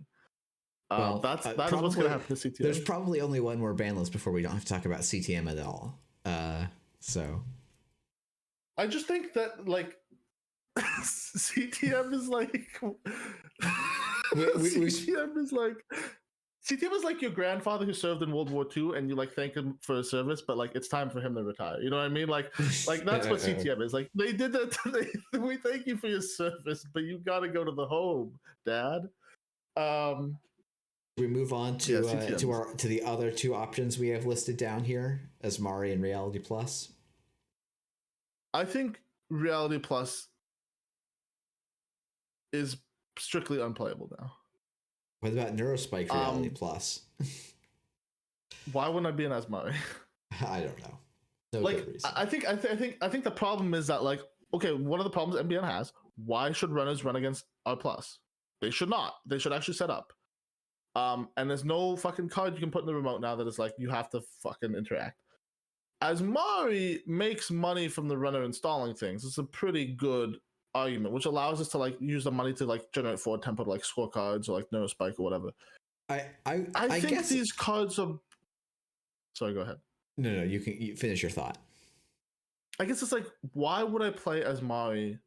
Well, that is what's going to happen to CTM. There's probably only one more ban list before we don't have to talk about CTM at all. So I just think that, like, CTM is like CTM is like your grandfather who served in World War II, and you like thank him for his service, but like it's time for him to retire. You know what I mean? Like that's what CTM is. Like, they did that. We thank you for your service, but you got to go to the home, Dad. We move on to the other 2 options we have listed down here, Asmari and Reality Plus. I think Reality Plus is strictly unplayable now. What about Neurospike Reality Plus? Why wouldn't I be an Asmari? I don't know. No like, good reason. I think the problem is that, like, okay, one of the problems MBN has, why should runners run against R plus? They should not. They should actually set up. And there's no fucking card you can put in the remote now that is like you have to fucking interact. Asmari makes money from the runner installing things. It's a pretty good argument, which allows us to like use the money to like generate forward tempo to like scorecards or like Neurospike or whatever. I think guess these cards are. Sorry, go ahead. No, you finish your thought. I guess it's like, why would I play Asmari,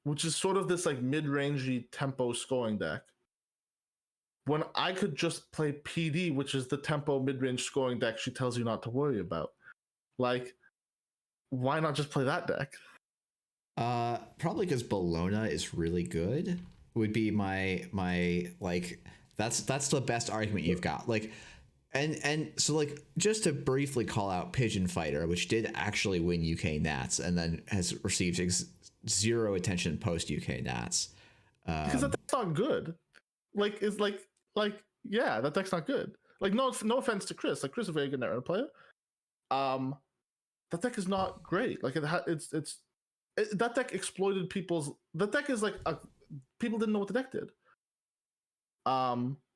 which is sort of this like mid-rangey tempo scoring deck, when I could just play PD, which is the tempo mid-range scoring deck she tells you not to worry about? Like, why not just play that deck? Probably because Bologna is really good. Would be my like that's the best argument you've got. Like, and so like just to briefly call out Pigeon Fighter, which did actually win UK Nats and then has received zero attention post UK Nats. Because that's not good. Like, it's like yeah, that deck's not good. Like, no offense to Chris. Like, Chris is a very good Netrunner player. That deck is not great. Like, that deck exploited people's. That deck is like people didn't know what the deck did.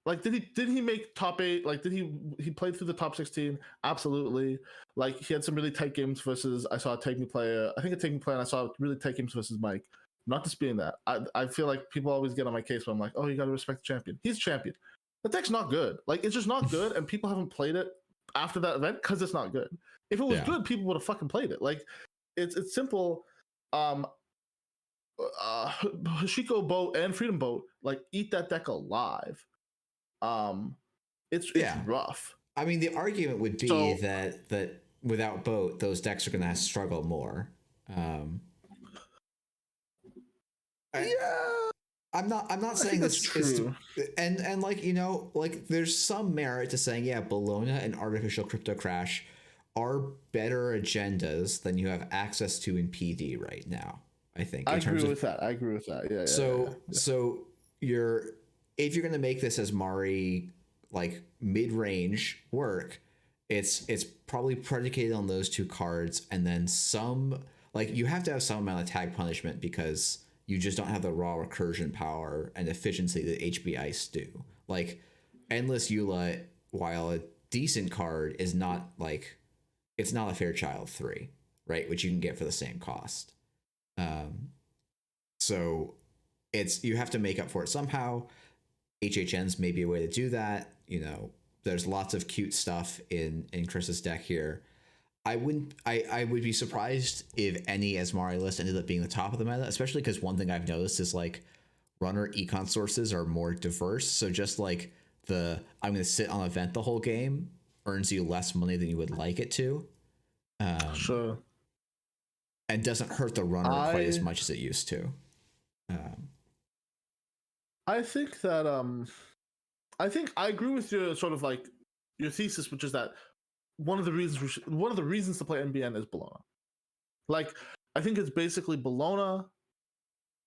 Like, did he make top 8? Like, did he played through the top 16? Absolutely. Like, he had some really tight games versus, I saw a Take Me player. I think a Take Me player, and I saw really tight games versus Mike. I'm not disputing that. I feel like people always get on my case when I'm like, oh, you got to respect the champion. He's champion. The deck's not good. Like, it's just not good, and people haven't played it after that event because it's not good. If it was good, people would have fucking played it. Like, it's simple. Hashiko Boat and Freedom Boat, like, eat that deck alive. It's rough. I mean, the argument would be that without Boat, those decks are going to struggle more. I'm not saying that's true. And like, you know, like there's some merit to saying, yeah, Bologna and Artificial Crypto Crash are better agendas than you have access to in PD right now, I think. I agree with that. Yeah. So if you're going to make this Asmari like mid-range work, it's probably predicated on those 2 cards, and then some, like, you have to have some amount of tag punishment because you just don't have the raw recursion power and efficiency that HB Ice do. Like, Endless Eula, while a decent card, is not like, it's not a Fairchild 3, right? Which you can get for the same cost. So you have to make up for it somehow. HHNs may be a way to do that. You know, there's lots of cute stuff in Chris's deck here. I would be surprised if any Asmari list ended up being the top of the meta, especially because one thing I've noticed is like runner econ sources are more diverse. So just like I'm going to sit on event the whole game earns you less money than you would like it to. Sure. And doesn't hurt the runner quite as much as it used to. I think that I agree with your sort of like your thesis, which is that one of the reasons to play NBN is Bologna. Like, I think it's basically Bologna,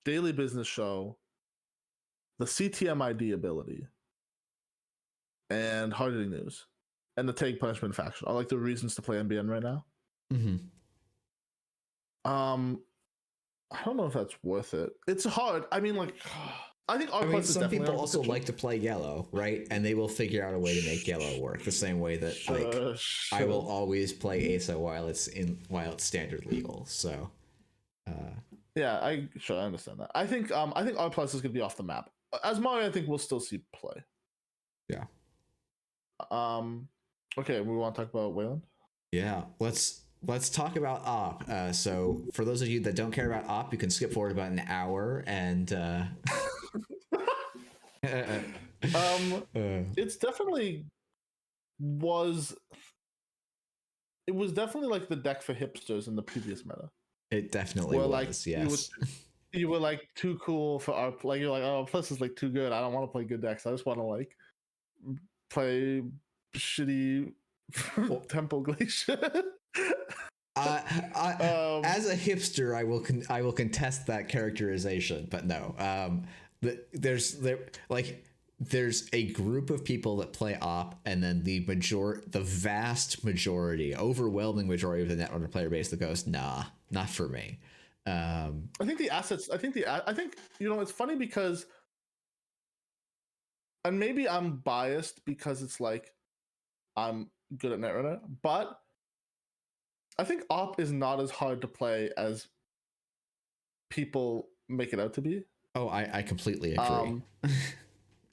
Daily Business Show, the CTMID ability, and Hard Hitting News, and the Take Punishment faction are like the reasons to play NBN right now. Mm-hmm. I don't know if that's worth it. It's hard. I mean, like, I think some people also like to play yellow, right? And they will figure out a way to make yellow work the same way that I will always play ASA while it's standard legal. So yeah, I understand that. I think R plus is gonna be off the map. Asmari, I think we'll still see play. Yeah. Okay, we want to talk about Weyland? Yeah, let's talk about op. So for those of you that don't care about op, you can skip forward about an hour and it's definitely it was definitely like the deck for hipsters in the previous meta. It definitely was, like, yes. You were like too cool for our, like, you're like, oh, plus is like too good. I don't want to play good decks. I just want to like play shitty Temple Glacier. As a hipster, I will contest that characterization, but no. There's a group of people that play op, and then the vast majority, overwhelming majority of the Netrunner player base that goes, nah, not for me. I think you know, it's funny because, and maybe I'm biased because it's like I'm good at Netrunner, but I think op is not as hard to play as people make it out to be. Oh, I completely agree.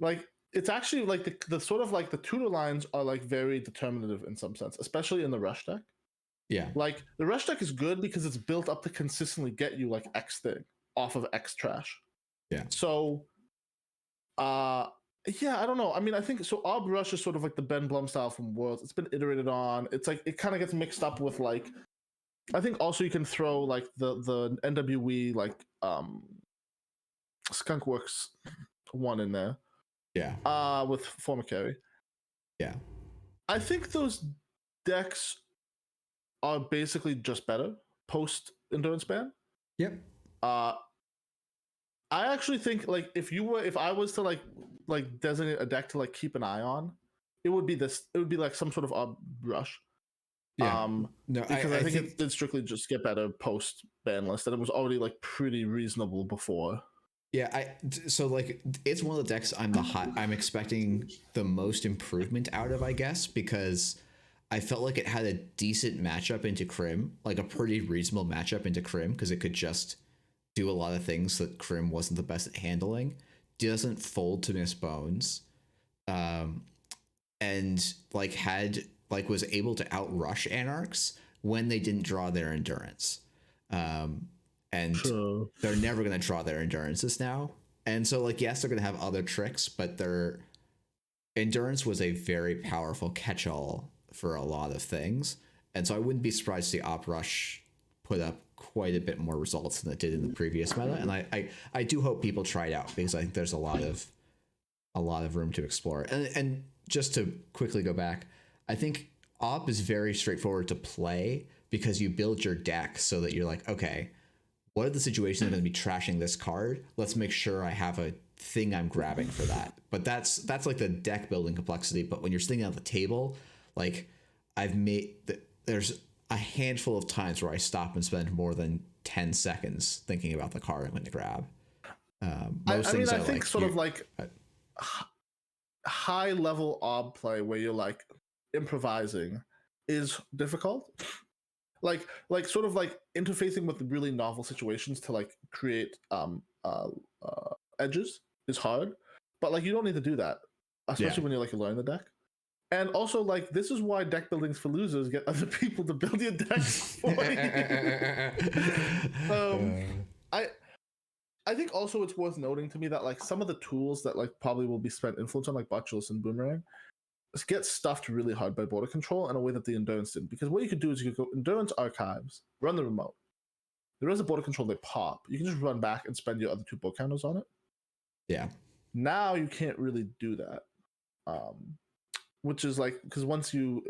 Like, it's actually like the sort of like the tutor lines are like very determinative in some sense, especially in the rush deck. Yeah. Like, the rush deck is good because it's built up to consistently get you like X thing off of X trash. Yeah. So, yeah, I don't know. I mean, I think so. Ob Rush is sort of like the Ben Blum style from Worlds. It's been iterated on. It's like it kind of gets mixed up with like. I think also you can throw like the NWE like Skunkworks one in there. Yeah. With former carry. Yeah. I think those decks are basically just better post endurance ban. Yep. I actually think like if I was to like designate a deck to like keep an eye on, it would be this. It would be like some sort of Ob Rush. Yeah. No, because I think it did strictly just get better post Banlist, and it was already like pretty reasonable before. Yeah, so like it's one of the decks I'm expecting the most improvement out of, I guess, because I felt like it had a decent matchup into Crim, like a pretty reasonable matchup into Crim, because it could just do a lot of things that Crim wasn't the best at handling. Doesn't fold to miss bones, and was able to outrush Anarchs when they didn't draw their endurance. And True. They're never going to draw their endurances now. And so, like, yes, they're going to have other tricks, but their endurance was a very powerful catch-all for a lot of things. And so I wouldn't be surprised to see Op Rush put up quite a bit more results than it did in the previous meta. And I do hope people try it out, because I think there's a lot of room to explore. And just to quickly go back, I think Op is very straightforward to play because you build your deck so that you're like, okay, what are the situations that are going to be trashing this card? Let's make sure I have a thing I'm grabbing for that. But that's like the deck building complexity. But when you're sitting at the table, like there's a handful of times where I stop and spend more than 10 seconds thinking about the card I'm going to grab. Most things I think sort of like high level ob play where you're like improvising is difficult. Like sort of like interfacing with really novel situations to like create edges is hard, but like you don't need to do that, especially when you're like learning the deck. And also, like, this is why deck buildings for losers get other people to build your decks for you. I think also it's worth noting to me that like some of the tools that like probably will be spent influence on, like Botulus and Boomerang, get stuffed really hard by border control in a way that the Endurance didn't. Because what you could do is you could go Endurance Archives, run the remote. There is a border control, they pop. You can just run back and spend your other 2 board counters on it. Yeah. Now you can't really do that. Which is like, because once you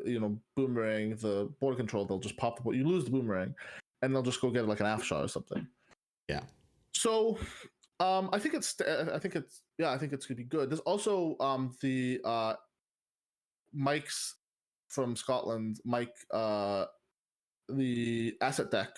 boomerang the border control, they'll just pop the board. You lose the boomerang, and they'll just go get like an afshot or something. Yeah. So, I think it's gonna be good. There's also the Mike's from Scotland, Mike, the asset deck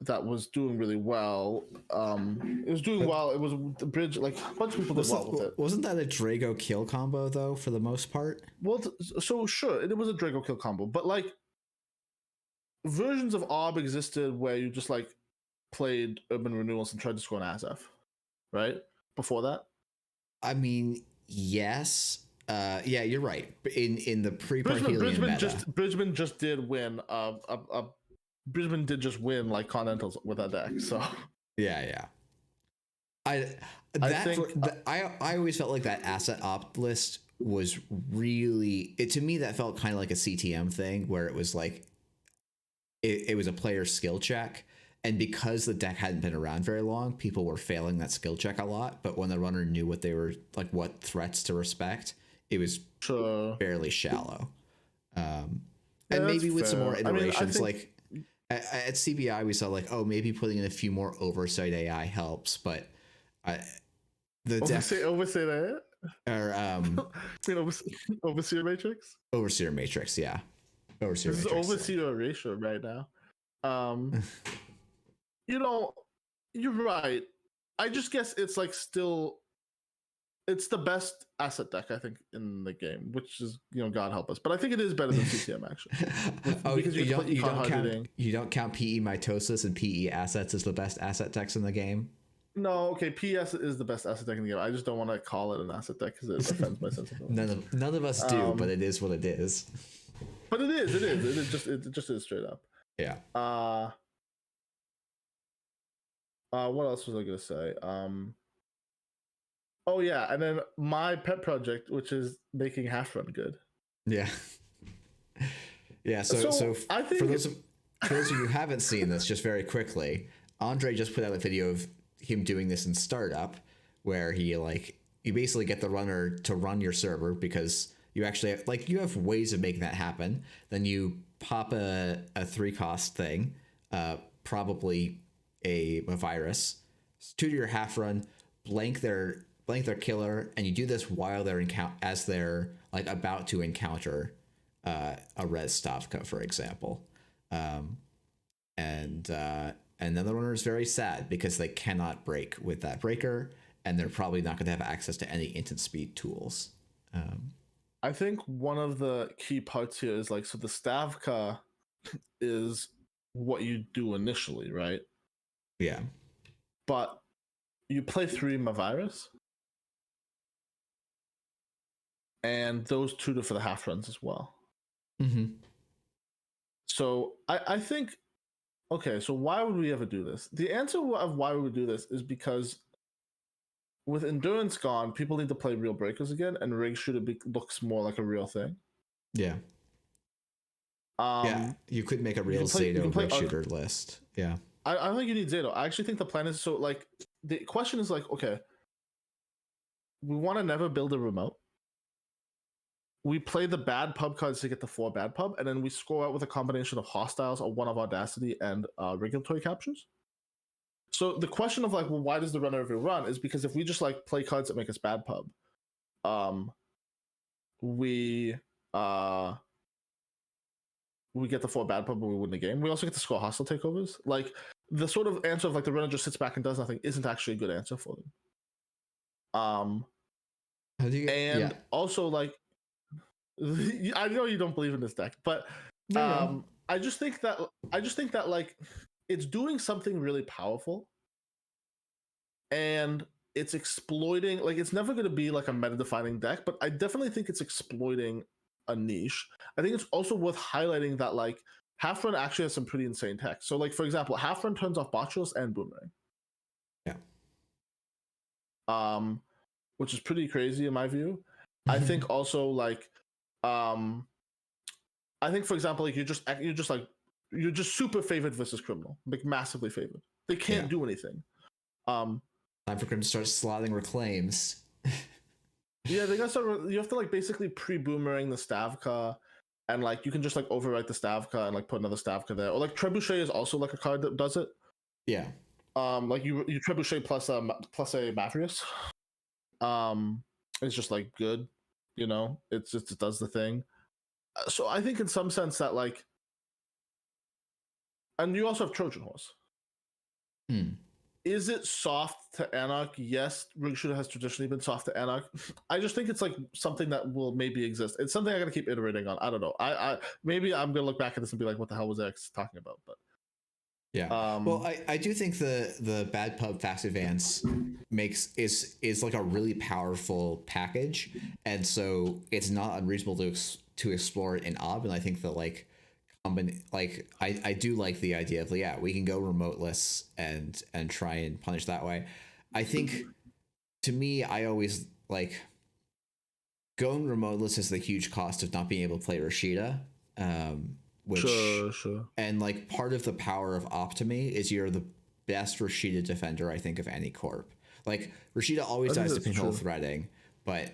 that was doing really well. It was doing well. It was the bridge, like a bunch of people did well with it. Wasn't that a Drago kill combo though, for the most part? Well, so sure, it was a Drago kill combo, but like versions of Orb existed where you just like played Urban Renewals and tried to score an ASF, right? Before that, I mean, yes. Yeah, you're right. In the pre-Parhelion meta, Bridgman just did win. Brisbane did just win like Continentals with that deck. So yeah. I always felt like that asset opt list was really to me that felt kind of like a CTM thing where it was like it was a player skill check, and because the deck hadn't been around very long, people were failing that skill check a lot. But when the runner knew what they were like, what threats to respect, it was fairly shallow. And maybe with some more iterations, like at CBI, we saw like, oh, maybe putting in a few more oversight AI helps, but oversay that or overseer matrix. Overseer matrix, yeah. Overseer. This matrix, is overseer ratio right now. You're right. I just guess it's like still. It's the best asset deck, I think, in the game, which is, God help us. But I think it is better than CTM, actually. Because you don't count PE Mitosis and PE Assets as the best asset decks in the game? No, okay, PS is the best asset deck in the game. I just don't want to call it an asset deck because it offends my sensibilities. None of us do, but it is what it is. But it is. It just is straight up. Yeah. What else was I going to say? Oh yeah, and then my pet project, which is making half run good. Yeah. Yeah. So I think for those of you who haven't seen this, just very quickly, Andre just put out a video of him doing this in startup, where you basically get the runner to run your server because you actually have, you have ways of making that happen. Then you pop a 3-cost thing, probably a virus, to your half run, blank their killer, and you do this while they're as they're like about to encounter a res Stavka, for example, and then the runner is very sad because they cannot break with that breaker, and they're probably not going to have access to any instant speed tools. I think one of the key parts here is so the Stavka is what you do initially, right? Yeah, but you play 3 Mavirus. And those 2 for the half runs as well. Mm-hmm. So I think, okay, so why would we ever do this? The answer of why we would do this is because with Endurance gone, people need to play real breakers again, and Rig Shooter looks more like a real thing. Yeah. Yeah, you could make a real Zato Rig Shooter list. Yeah. I don't think you need Zato. I actually think the plan is, so the question is okay, we want to never build a remote. We play the bad pub cards to get the 4 bad pub, and then we score out with a combination of hostiles, a 1 of Audacity, and regulatory captures. So the question of why does the runner ever run is because if we just play cards that make us bad pub, we get the 4 bad pub and we win the game. We also get to score hostile takeovers. the sort of answer of like the runner just sits back and does nothing isn't actually a good answer for them. How do you? And also like, I know you don't believe in this deck, but No. I just think that like it's doing something really powerful, and it's exploiting, like, it's never going to be like a meta defining deck, but I definitely think it's exploiting a niche. I think it's also worth highlighting that like half run actually has some pretty insane tech. So like, for example, half run turns off Botchos and Boomerang. Yeah. Which is pretty crazy in my view. I think also like, I think for example, like you're just super favored versus criminal, like massively favored. They can't do anything. Time for Crim to start slotting reclaims. Yeah, they got start. You have to like basically pre-boomerang the Stavka, and like you can just like overwrite the Stavka and like put another Stavka there. Or like Trebuchet is also like a card that does it. Yeah. Like you Trebuchet plus a Mavrius. It's just like good, you know. It does the thing. So I think in some sense that like, and you also have Trojan Horse. Is it soft to Anarch? Yes, Rig Shooter has traditionally been soft to Anarch. I just think it's like something that will maybe exist. It's something I gotta keep iterating on. I don't know. I maybe I'm gonna look back at this and be like, what the hell was X talking about? But yeah. Well, I do think the Bad Pub Fast Advance is like a really powerful package, and so it's not unreasonable to explore it in Ob. And I think that like I do like the idea of we can go remoteless and try and punish that way. I think to me, I always like going remoteless is the huge cost of not being able to play Rashida. Which sure. And like part of the power of Optimi is you're the best Rashida defender I think of any corp. Like Rashida always dies to pinhole threading, but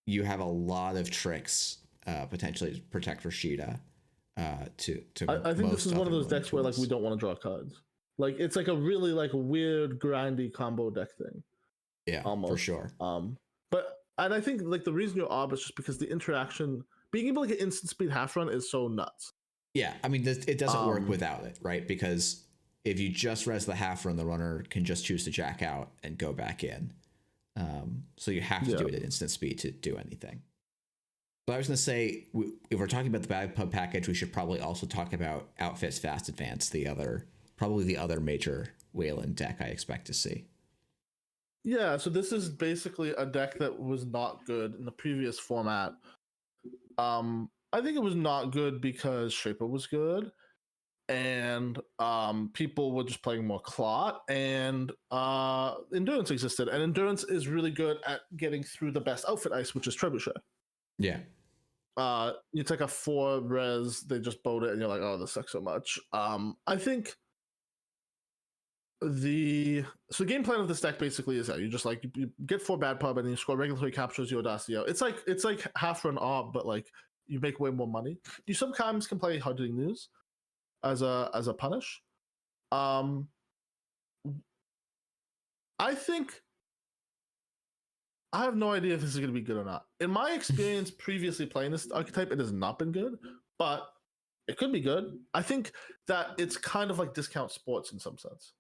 you have a lot of tricks potentially to protect Rashida. I think this is one of those decks where like we don't want to draw cards. Like it's like a really like weird grindy combo deck thing. Yeah, almost for sure. And I think like the reason you're Ob is just because the interaction, being able to get instant speed half run is so nuts. Yeah, I mean it doesn't work without it, right? Because if you just res the half run, the runner can just choose to jack out and go back in. So you have to do it at instant speed to do anything. But I was going to say, if we're talking about the Bad Pub package, we should probably also talk about Outfits Fast Advance, probably the other major Weyland deck I expect to see. Yeah, so this is basically a deck that was not good in the previous format. I think it was not good because Shaper was good, and people were just playing more Clot, and Endurance existed, and Endurance is really good at getting through the best outfit ice, which is Trebuchet. Yeah. You take a 4 res, they just boat it, and you're like, oh, this sucks so much. I think the game plan of this deck basically is that you just like you get 4 Bad Pub and you score regulatory captures your Audacio. It's like half run Ob, but like you make way more money. You sometimes can play Hunting News as a punish. I think I have no idea if this is going to be good or not. In my experience previously playing this archetype, it has not been good, but it could be good. I think that it's kind of like discount sports in some sense.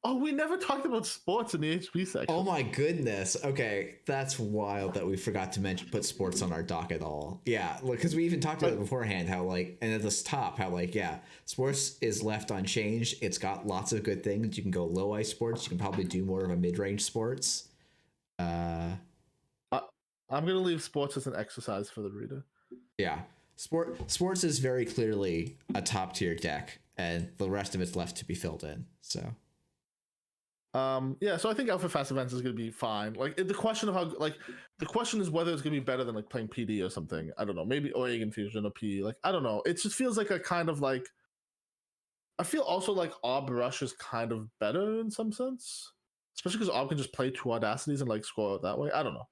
Oh, we never talked about sports in the HP section. Oh my goodness. Okay, that's wild that we forgot to put sports on our dock at all. Yeah, because we even talked about it beforehand, how like, and at the top, how like, yeah, sports is left unchanged. It's got lots of good things. You can go low ice sports. You can probably do more of a mid-range sports. I'm gonna leave sports as an exercise for the reader. Yeah, sports is very clearly a top tier deck, and the rest of it's left to be filled in. So. So I think Alpha Fast Events is going to be fine. Like the question is whether it's going to be better than like playing PD or something. I don't know. Maybe Oregon Fusion or P. Like I don't know. It just feels like a kind of like. I feel also like Ob Rush is kind of better in some sense, especially because Ob can just play 2 Audacities and like score that way. I don't know.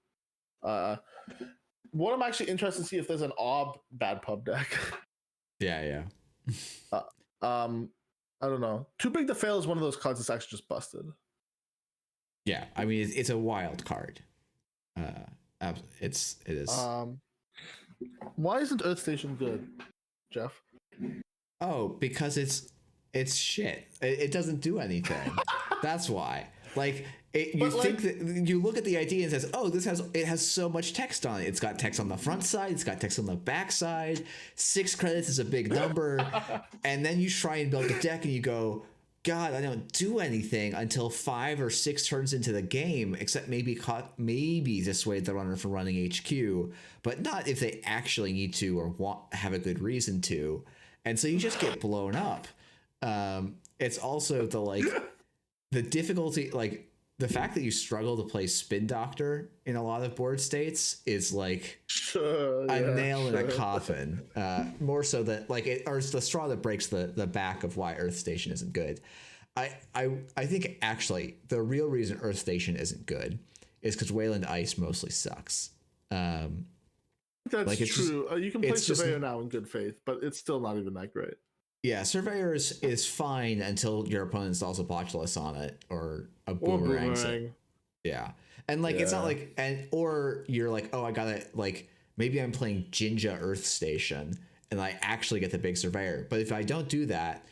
What I'm actually interested to see if there's an Ob Bad Pub deck. Yeah. I don't know. Too Big to Fail is one of those cards that's actually just busted. Yeah, I mean it's a wild card. It is. Why isn't Earth Station good, Jeff? Oh, because It's shit. It doesn't do anything. That's why. Like you But, think that you look at the ID and says, "Oh, it has so much text on it. It's got text on the front side. It's got text on the back side. 6 credits is a big number." And then you try and build a deck, and you go, "God, I don't do anything until 5 or 6 turns into the game, except maybe dissuade the runner from running HQ, but not if they actually need to or have a good reason to." And so you just get blown up. It's also the difficulty, like the fact that you struggle to play Spin Doctor in a lot of board states is like a nail in a coffin. More so that or it's the straw that breaks the back of why Earth Station isn't good. I think actually the real reason Earth Station isn't good is because Weyland Ice mostly sucks. That's true. You can play Surveyor now in good faith, but it's still not even that great. Yeah, Surveyor is fine until your opponent installs a Botulus on it or a Boomerang. Yeah. And it's not like, or you're like, oh, I gotta, maybe I'm playing Jinja Earth Station and I actually get the big Surveyor. But if I don't do that,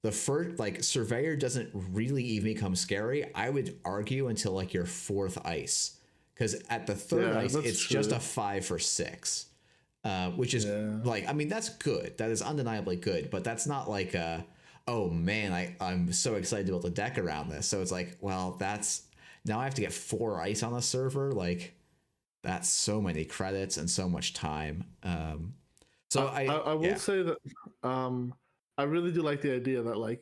the first, Surveyor doesn't really even become scary. I would argue until your 4th ice. Because at the 3rd ice, it's true. Just a 5 for 6. Which is that's good. That is undeniably good, but that's not oh man, I'm so excited to build a deck around this. So it's that's now I have to get 4 ice on the server. That's so many credits and so much time. So I will say that I really do like the idea that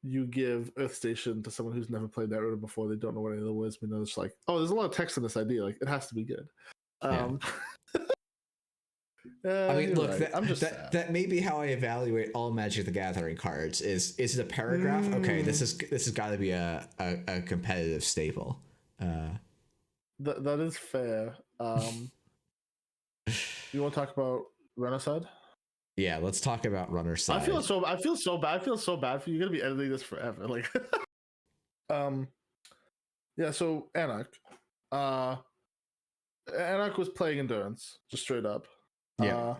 you give Earth Station to someone who's never played that route before. They don't know what any of the words mean. It's oh, there's a lot of text in this idea. It has to be good. I mean, look, right. that may be how I evaluate all Magic the Gathering cards. Is it a paragraph? Okay, this has got to be a competitive staple. That is fair. You want to talk about runner side? Yeah, let's talk about runner side. I feel so bad. I feel so bad for you. You're gonna be editing this forever. Yeah. So Anarch, Anarch was playing Endurance, just straight up. Yeah.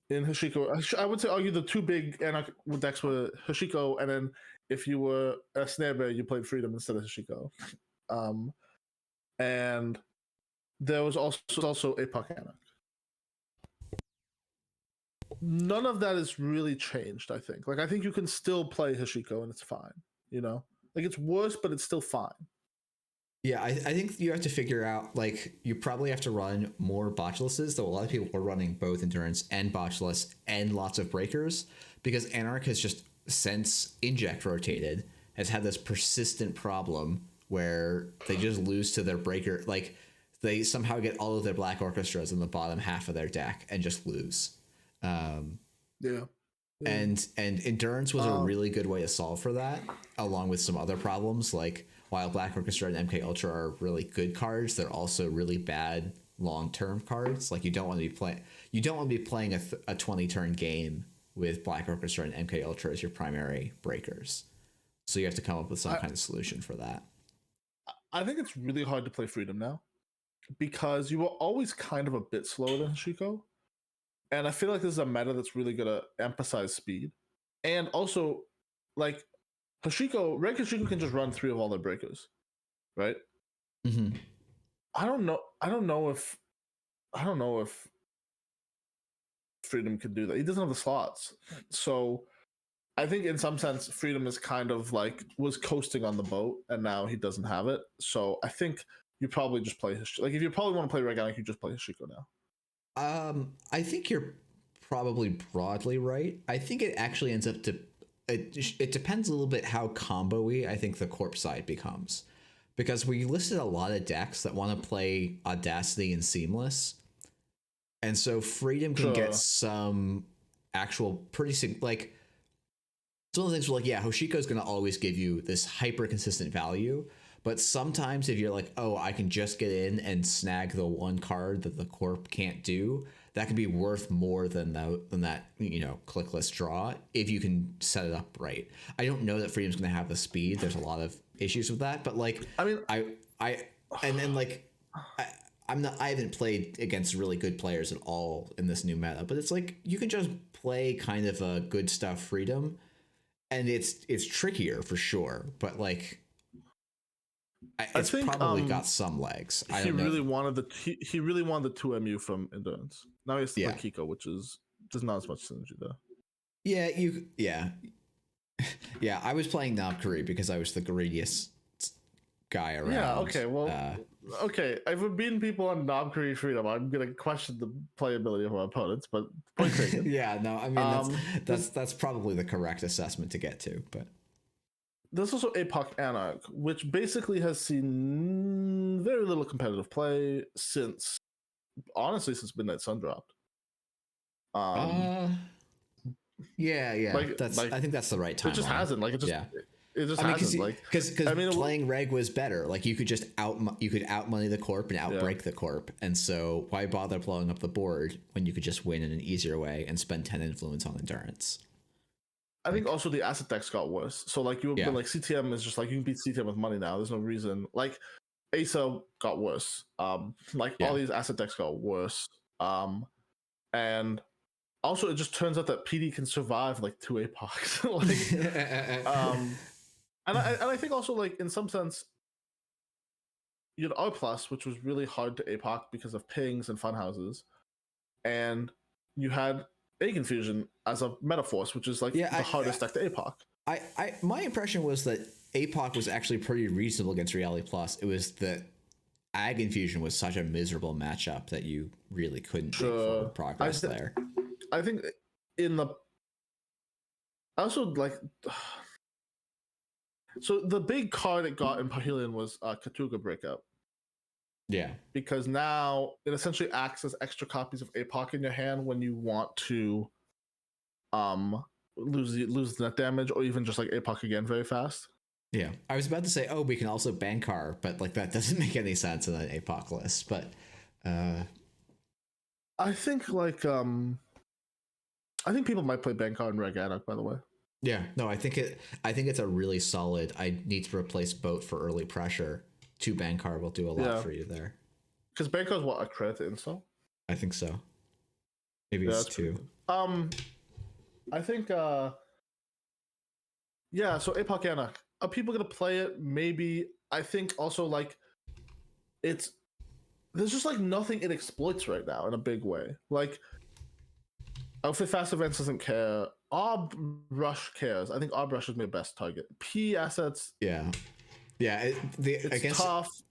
In Hashiko, I would say argue the 2 big Anarch decks were Hashiko, and then if you were a Snare Bear, you played Freedom instead of Hashiko. And there was also a Puck Anarch. None of that has really changed, I think. I think you can still play Hashiko and it's fine. It's worse, but it's still fine. Yeah, I think you have to figure out, you probably have to run more Botuluses, though a lot of people are running both Endurance and Botulus and lots of Breakers, because Anarch has just, since Inject rotated, has had this persistent problem where they just lose to their Breaker. They somehow get all of their Black Orchestras in the bottom half of their deck and just lose. Yeah. And Endurance was a really good way to solve for that, along with some other problems, while Black Orchestra and MK Ultra are really good cards, they're also really bad long-term cards. You don't want to be playing a 20-turn game with Black Orchestra and MK Ultra as your primary breakers. So you have to come up with some kind of solution for that. I think it's really hard to play Freedom now because you were always kind of a bit slower than Hashiko. And I feel like this is a meta that's really going to emphasize speed. And also, Hashiko, Red Hashiko can just run 3 of all their breakers, right? Mm-hmm. I don't know if Freedom can do that. He doesn't have the slots. So I think in some sense, Freedom is kind of was coasting on the boat, and now he doesn't have it. So I think you probably just play Hashiko. If you probably want to play Red Gallic, you just play Hashiko now. I think you're probably broadly right. I think it actually ends up it depends a little bit how combo-y I think the Corp side becomes, because we listed a lot of decks that want to play Audacity and Seamless, and so Freedom can get some actual pretty it's one of the things where Hoshiko's going to always give you this hyper consistent value, but sometimes if you're oh, I can just get in and snag the one card that the Corp can't do, that can be worth more than that clickless draw if you can set it up right. I don't know that Freedom's going to have the speed. There's a lot of issues with that, but I haven't played against really good players at all in this new meta, but it's you can just play kind of a good stuff Freedom and it's trickier for sure, but like it's think, probably got some legs. I he don't know. really wanted he really wanted the 2MU from Endurance. Now he has to Yeah. play Kiko, which is there's not as much synergy there. Yeah, I was playing Nabkuri because I was the greediest guy around. Yeah, okay, well, okay. If we're beating people on Nabkuri Freedom, I'm gonna question the playability of our opponents, but point taken. Yeah, no, I mean that's probably the correct assessment to get to, but there's also APOC Anarch, which basically has seen very little competitive play since Midnight Sun dropped. Yeah. Like, I think that's the right time. It just hasn't. Like, it just, yeah. It just hasn't. Because playing Reg was better. Like, you could just outmoney the Corp and outbreak the Corp, and so why bother blowing up the board when you could just win in an easier way and spend 10 influence on Endurance? I think also the asset decks got worse. So like like CTM is just like you can beat CTM with money now. There's no reason. Like ASA got worse. All these asset decks got worse. And also it just turns out that PD can survive like 2 APOCs. and I think also like in some sense you had R plus, which was really hard to APOC because of pings and fun houses, and you had A Confusion as a Metaforce, which is like the hardest deck to APOC. My impression was that APOC was actually pretty reasonable against Reality Plus. It was that Ag Infusion was such a miserable matchup that you really couldn't make forward progress there. I think I also like. So the big card it got in Pahelian was Katuga Breakout. Yeah. Because now it essentially acts as extra copies of APOC in your hand when you want to lose the net damage, or even just like APOC again very fast. Yeah. I was about to say, we can also Bankar, but like that doesn't make any sense in an APOC list. But I think people might play Bankar and Reg Anarch, by the way. Yeah, no, I think it's a really solid. I need to replace Boat for early pressure. 2 Bankar will do a lot for you there. Because Bankar is what, a credit to install? I think so. Maybe it's 2. I think so APOC Anarch. Are people gonna play it? Maybe. I think also like there's just like nothing it exploits right now in a big way. Like Outfit Fast Events doesn't care. Orb Rush cares. I think Orb Rush is my best target. P assets. Yeah. It's tough.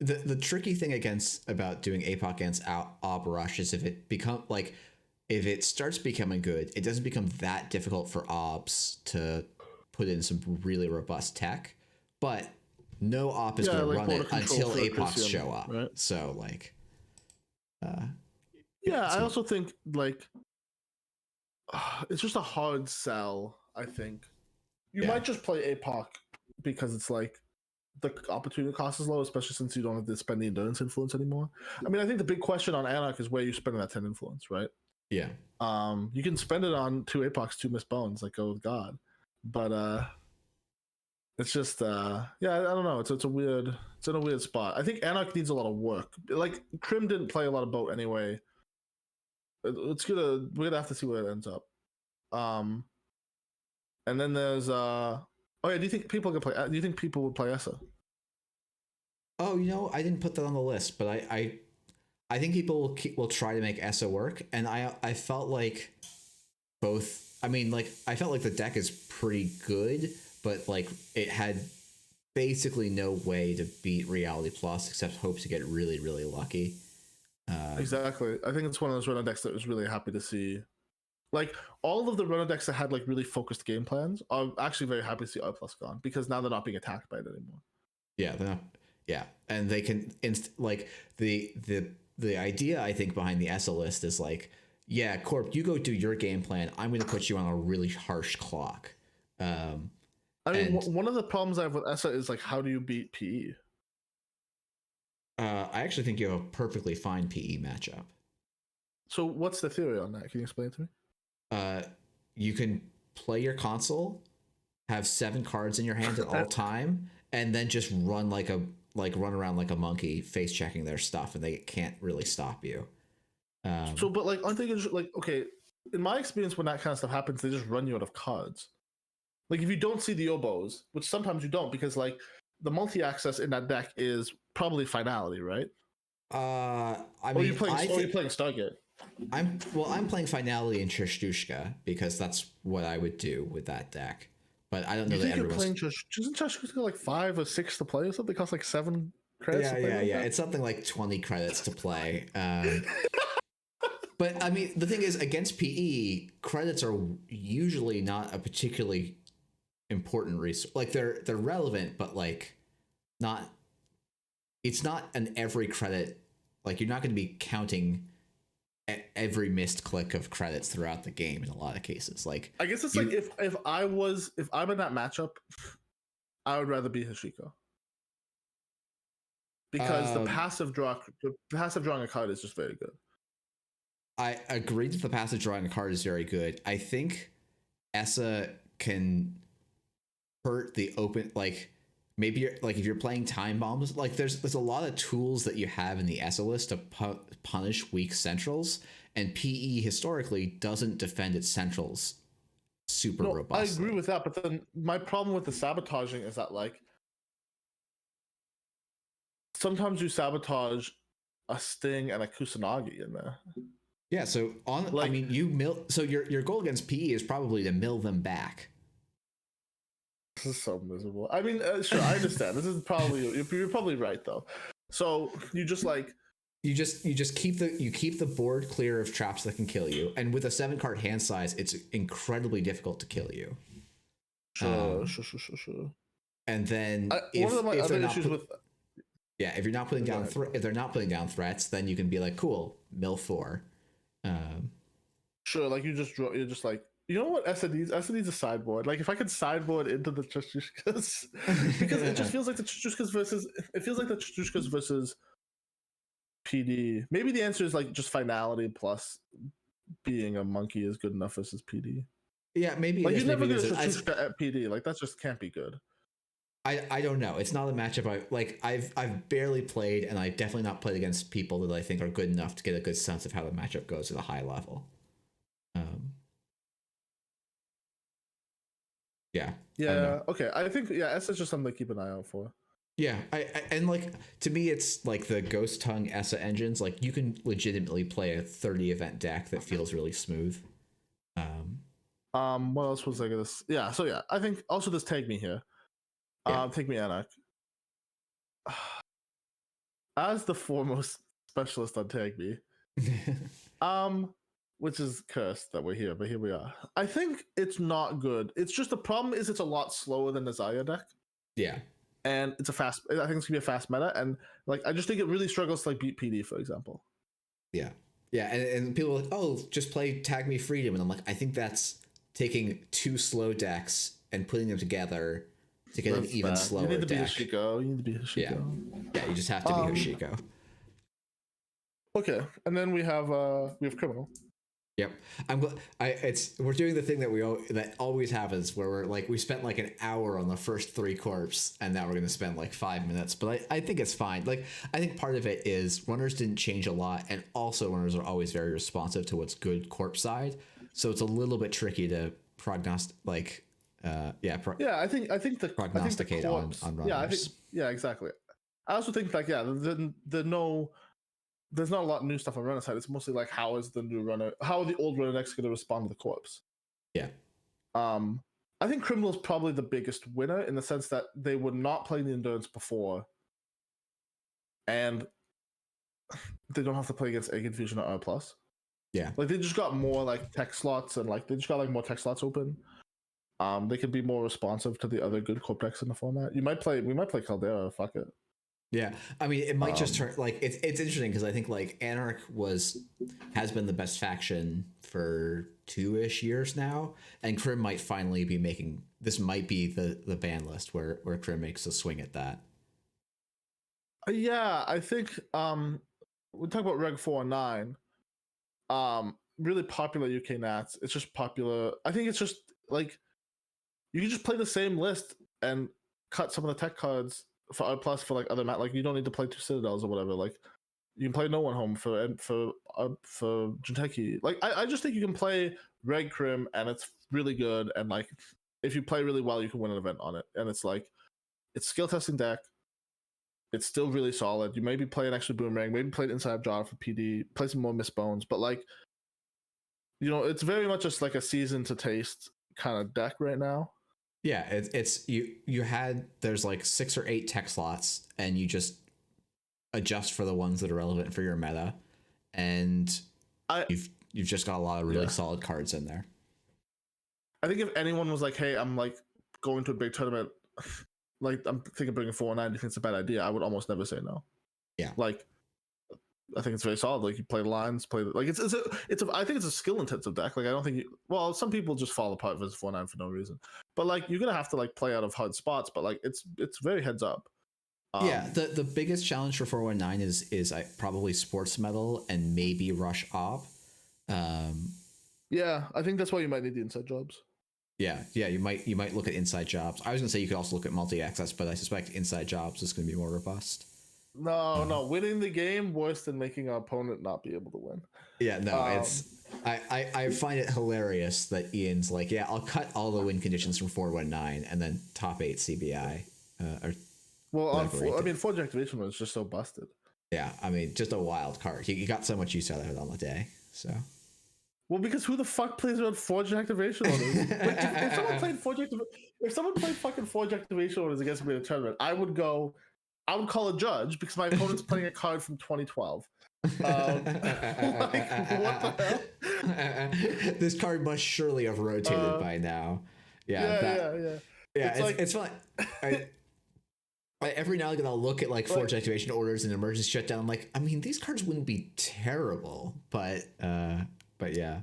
The tricky thing about doing APOC against Orb Rush is if it starts becoming good, it doesn't become that difficult for Orbs to put in some really robust tech, but no Op is going to run it until APOCs show up. Right? So like, I also think like it's just a hard sell. I think you might just play APOC because it's like the opportunity cost is low, especially since you don't have to spend the endurance influence anymore. I mean, I think the big question on Anarch is where you spending that 10 influence, right? Yeah. You can spend it on 2 APOCs, 2 missed bones, like oh god, but it's just I don't know. It's in a weird spot. I think Anarch needs a lot of work. Like Crim didn't play a lot of Boat anyway. We're gonna have to see where it ends up. And then there's do you think people can play? Do you think people would play Essa? I didn't put that on the list, but I think people will try to make Essa work, and I felt like both. I mean, like I felt like the deck is pretty good, but like it had basically no way to beat Reality Plus except hope to get really, really lucky. Exactly. I think it's one of those runner decks that was really happy to see. Like all of the runner decks that had like really focused game plans are actually very happy to see R plus gone, because now they're not being attacked by it anymore. Yeah, they're not. Yeah, and they can like the idea I think behind the Essa list is like, yeah, Corp, you go do your game plan. I'm going to put you on a really harsh clock. I mean, one of the problems I have with Essa is like, how do you beat PE? I actually think you have a perfectly fine PE matchup. So what's the theory on that? Can you explain it to me? You can play your console, have 7 cards in your hand at all time, and then just run around like a monkey, face checking their stuff, and they can't really stop you. But like, aren't they just like, okay? In my experience, when that kind of stuff happens, they just run you out of cards. Like if you don't see the Yobos, which sometimes you don't, because like the multi-access in that deck is probably Finality, right? I Or mean, you're playing Stargate. I'm playing Finality and Trishtushka because that's what I would do with that deck. But I don't know You that think you're everyone's. playing Isn't Trishtushka like 5 or 6 to play or something? It costs like 7 credits Yeah, to play yeah, like yeah. that? It's something like 20 credits to play. But I mean, the thing is, against PE, credits are usually not a particularly important resource. Like they're relevant, but like not. It's not an every credit. Like you're not going to be counting every missed click of credits throughout the game in a lot of cases. Like I guess it's like if I'm in that matchup, I would rather be Hashiko. Because the passive drawing a card is just very good. I agree that the passive drawing a card is very good. I think Essa can hurt the open, like maybe you're, like if you're playing time bombs, like there's a lot of tools that you have in the Essa list to punish weak centrals, and PE historically doesn't defend its centrals super robustly. I agree with that, but then my problem with the sabotaging is that like sometimes you sabotage a Sting and a Kusanagi in there. Yeah, so I mean, so your goal against PE is probably to mill them back. This is so miserable. I mean, sure, I understand. This is probably you're probably right though. So you just like you just keep the board clear of traps that can kill you, and with a 7-card hand size, it's incredibly difficult to kill you. Sure. And then one of my other issues with if you're not putting down if they're not putting down threats, then you can be like, cool, mill 4. Sure, like you're just like, you know what Essa needs a sideboard. Like if I could sideboard into the Trishtushkas, because it just feels like the Trishtushkas versus PD. Maybe the answer is like just Finality plus being a monkey is good enough versus PD. Yeah, maybe like you're never gonna Trishtushka at PD. Like that just can't be good. I don't know. It's not a matchup I've barely played, and I've definitely not played against people that I think are good enough to get a good sense of how the matchup goes at a high level. Yeah. Okay. I think Essa's just something to keep an eye out for. Yeah, and like to me, it's like the Ghost Tongue Essa engines. Like you can legitimately play a 30 event deck that feels really smooth. What else was I gonna? Yeah. So yeah, I think also this Tag Me here. Take me Anarch. As the foremost specialist on Tag Me, which is cursed that we're here, but here we are. I think it's not good. It's just the problem is it's a lot slower than the Zaya deck. Yeah. And it's I think it's gonna be a fast meta, and like I just think it really struggles to like beat PD, for example. Yeah. Yeah, and people are like, oh, just play Tag Me Freedom, and I'm like, I think that's taking 2 slow decks and putting them together to get an even slower deck. You need to be Hashiko. You need to be Hashiko. Yeah, you just have to be Hashiko. Okay, and then we have Criminal. Yep, we're doing the thing that always happens where we spent like an hour on the first 3 corps, and now we're gonna spend like 5 minutes. But I think it's fine. Like I think part of it is runners didn't change a lot, and also runners are always very responsive to what's good corpse side, so it's a little bit tricky to prognostic I think the prognosticate on runners. Exactly. I also think like there's not a lot of new stuff on runner side. It's mostly like how are the old runner decks going to respond to the corpse? Yeah. I think Criminal is probably the biggest winner in the sense that they were not playing the endurance before, and they don't have to play against Egg Infusion or R+. Yeah. Like they just got more like tech slots, and like they just got like more tech slots open. They could be more responsive to the other good corp decks in the format. We might play Caldera. Fuck it. Yeah, I mean, it might just turn like it's interesting because I think like Anarch has been the best faction for 2-ish years now, and Krim might finally be making this might be the ban list where Krim makes a swing at that. Yeah, I think we talk about Reg 4 and 9. Really popular UK Nats. It's just popular. I think it's just like you can just play the same list and cut some of the tech cards for R+ for like other like you don't need to play 2 Citadels or whatever. Like you can play No One Home for Jinteki. Like I just think you can play Red Crim and it's really good, and like if you play really well, you can win an event on it. And it's like, it's skill testing deck. It's still really solid. You maybe play an extra boomerang, maybe play an inside jar for PD, play some more miss bones, but like, it's very much just like a season to taste kind of deck right now. Yeah, it's there's like 6 or 8 tech slots, and you just adjust for the ones that are relevant for your meta, and you've just got a lot of really solid cards in there. I think if anyone was like, hey, I'm like going to a big tournament, like I'm thinking bringing 409, do you think it's a bad idea? I would almost never say no. Yeah. Like, I think it's very solid. Like, you play the lines, I think it's a skill intensive deck. Like, I don't think some people just fall apart versus 409 for no reason. But like, you're gonna have to like play out of hard spots. But like, it's very heads up. The biggest challenge for 419 is probably sports metal and maybe rush op. Yeah, I think that's why you might need the inside jobs. Yeah, you might look at inside jobs. I was gonna say you could also look at multi-access, but I suspect inside jobs is gonna be more robust. No, winning the game worse than making our opponent not be able to win. Yeah, no, I find it hilarious that Ian's like, yeah, I'll cut all the win conditions from 419 and then top 8 CBI. Forge Activation was just so busted. Yeah, I mean, just a wild card. He got so much use out of it on the day, so. Well, because who the fuck plays around Forge Activation Orders? if someone played fucking Forge Activation Orders against me in a tournament, I would call a judge because my opponent's playing a card from 2012. What the hell? This card must surely have rotated by now. Yeah. It's fun. Every now and then I'll look at like Forge Activation Orders and Emergency Shutdown. I'm like, I mean, these cards wouldn't be terrible, but yeah.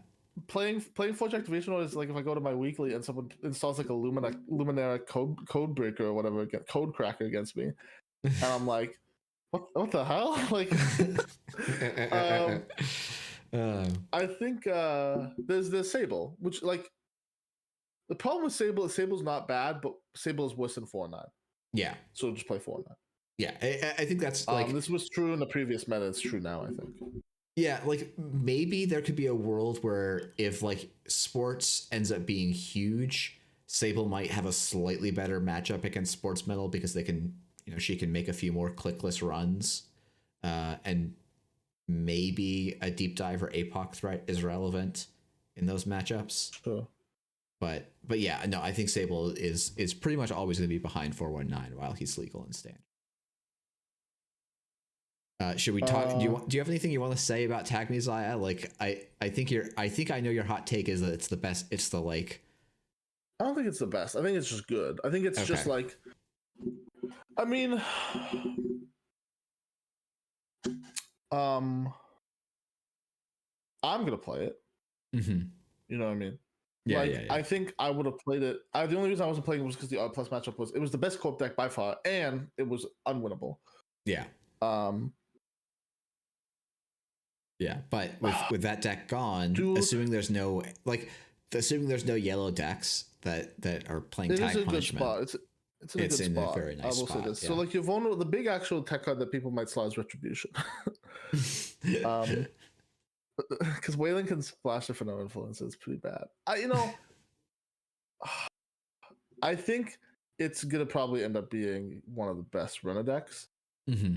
Playing Forge Activation Orders, like if I go to my weekly and someone installs like a Luminera code breaker or whatever, code cracker against me, and I'm like, what the hell? Like, I think there's Sable, which like the problem with Sable's not bad, but Sable is worse than 4-9. Yeah. So just play 4-9. Yeah, I think that's like this was true in the previous meta. It's true now, I think. Yeah, like maybe there could be a world where if like sports ends up being huge, Sable might have a slightly better matchup against sports metal because they can, she can make a few more clickless runs, and maybe a deep dive or APOC threat is relevant in those matchups. Sure. But yeah, no, I think Sable is pretty much always going to be behind 419 while he's legal and standard. Should we talk? Do you have anything you want to say about Tag Me Zaya? Like, I think I know your hot take is that it's the best. It's the like. I don't think it's the best. I think it's just good. I think it's just like. I mean, I'm gonna play it. Mm-hmm. You know what I mean? Yeah, like, yeah. I think I would have played it. The only reason I wasn't playing it was because the R plus matchup was the best corp deck by far, and it was unwinnable. Yeah. Yeah, but with that deck gone, assuming there's no yellow decks that are playing tag punishment. It's in a good spot. A very nice spot. Say this. Yeah. So like you're vulnerable. The big actual tech card that people might slot is Retribution. Because Weyland can splash it for no influence. It's pretty bad. I think it's gonna probably end up being one of the best runner decks. Mm-hmm.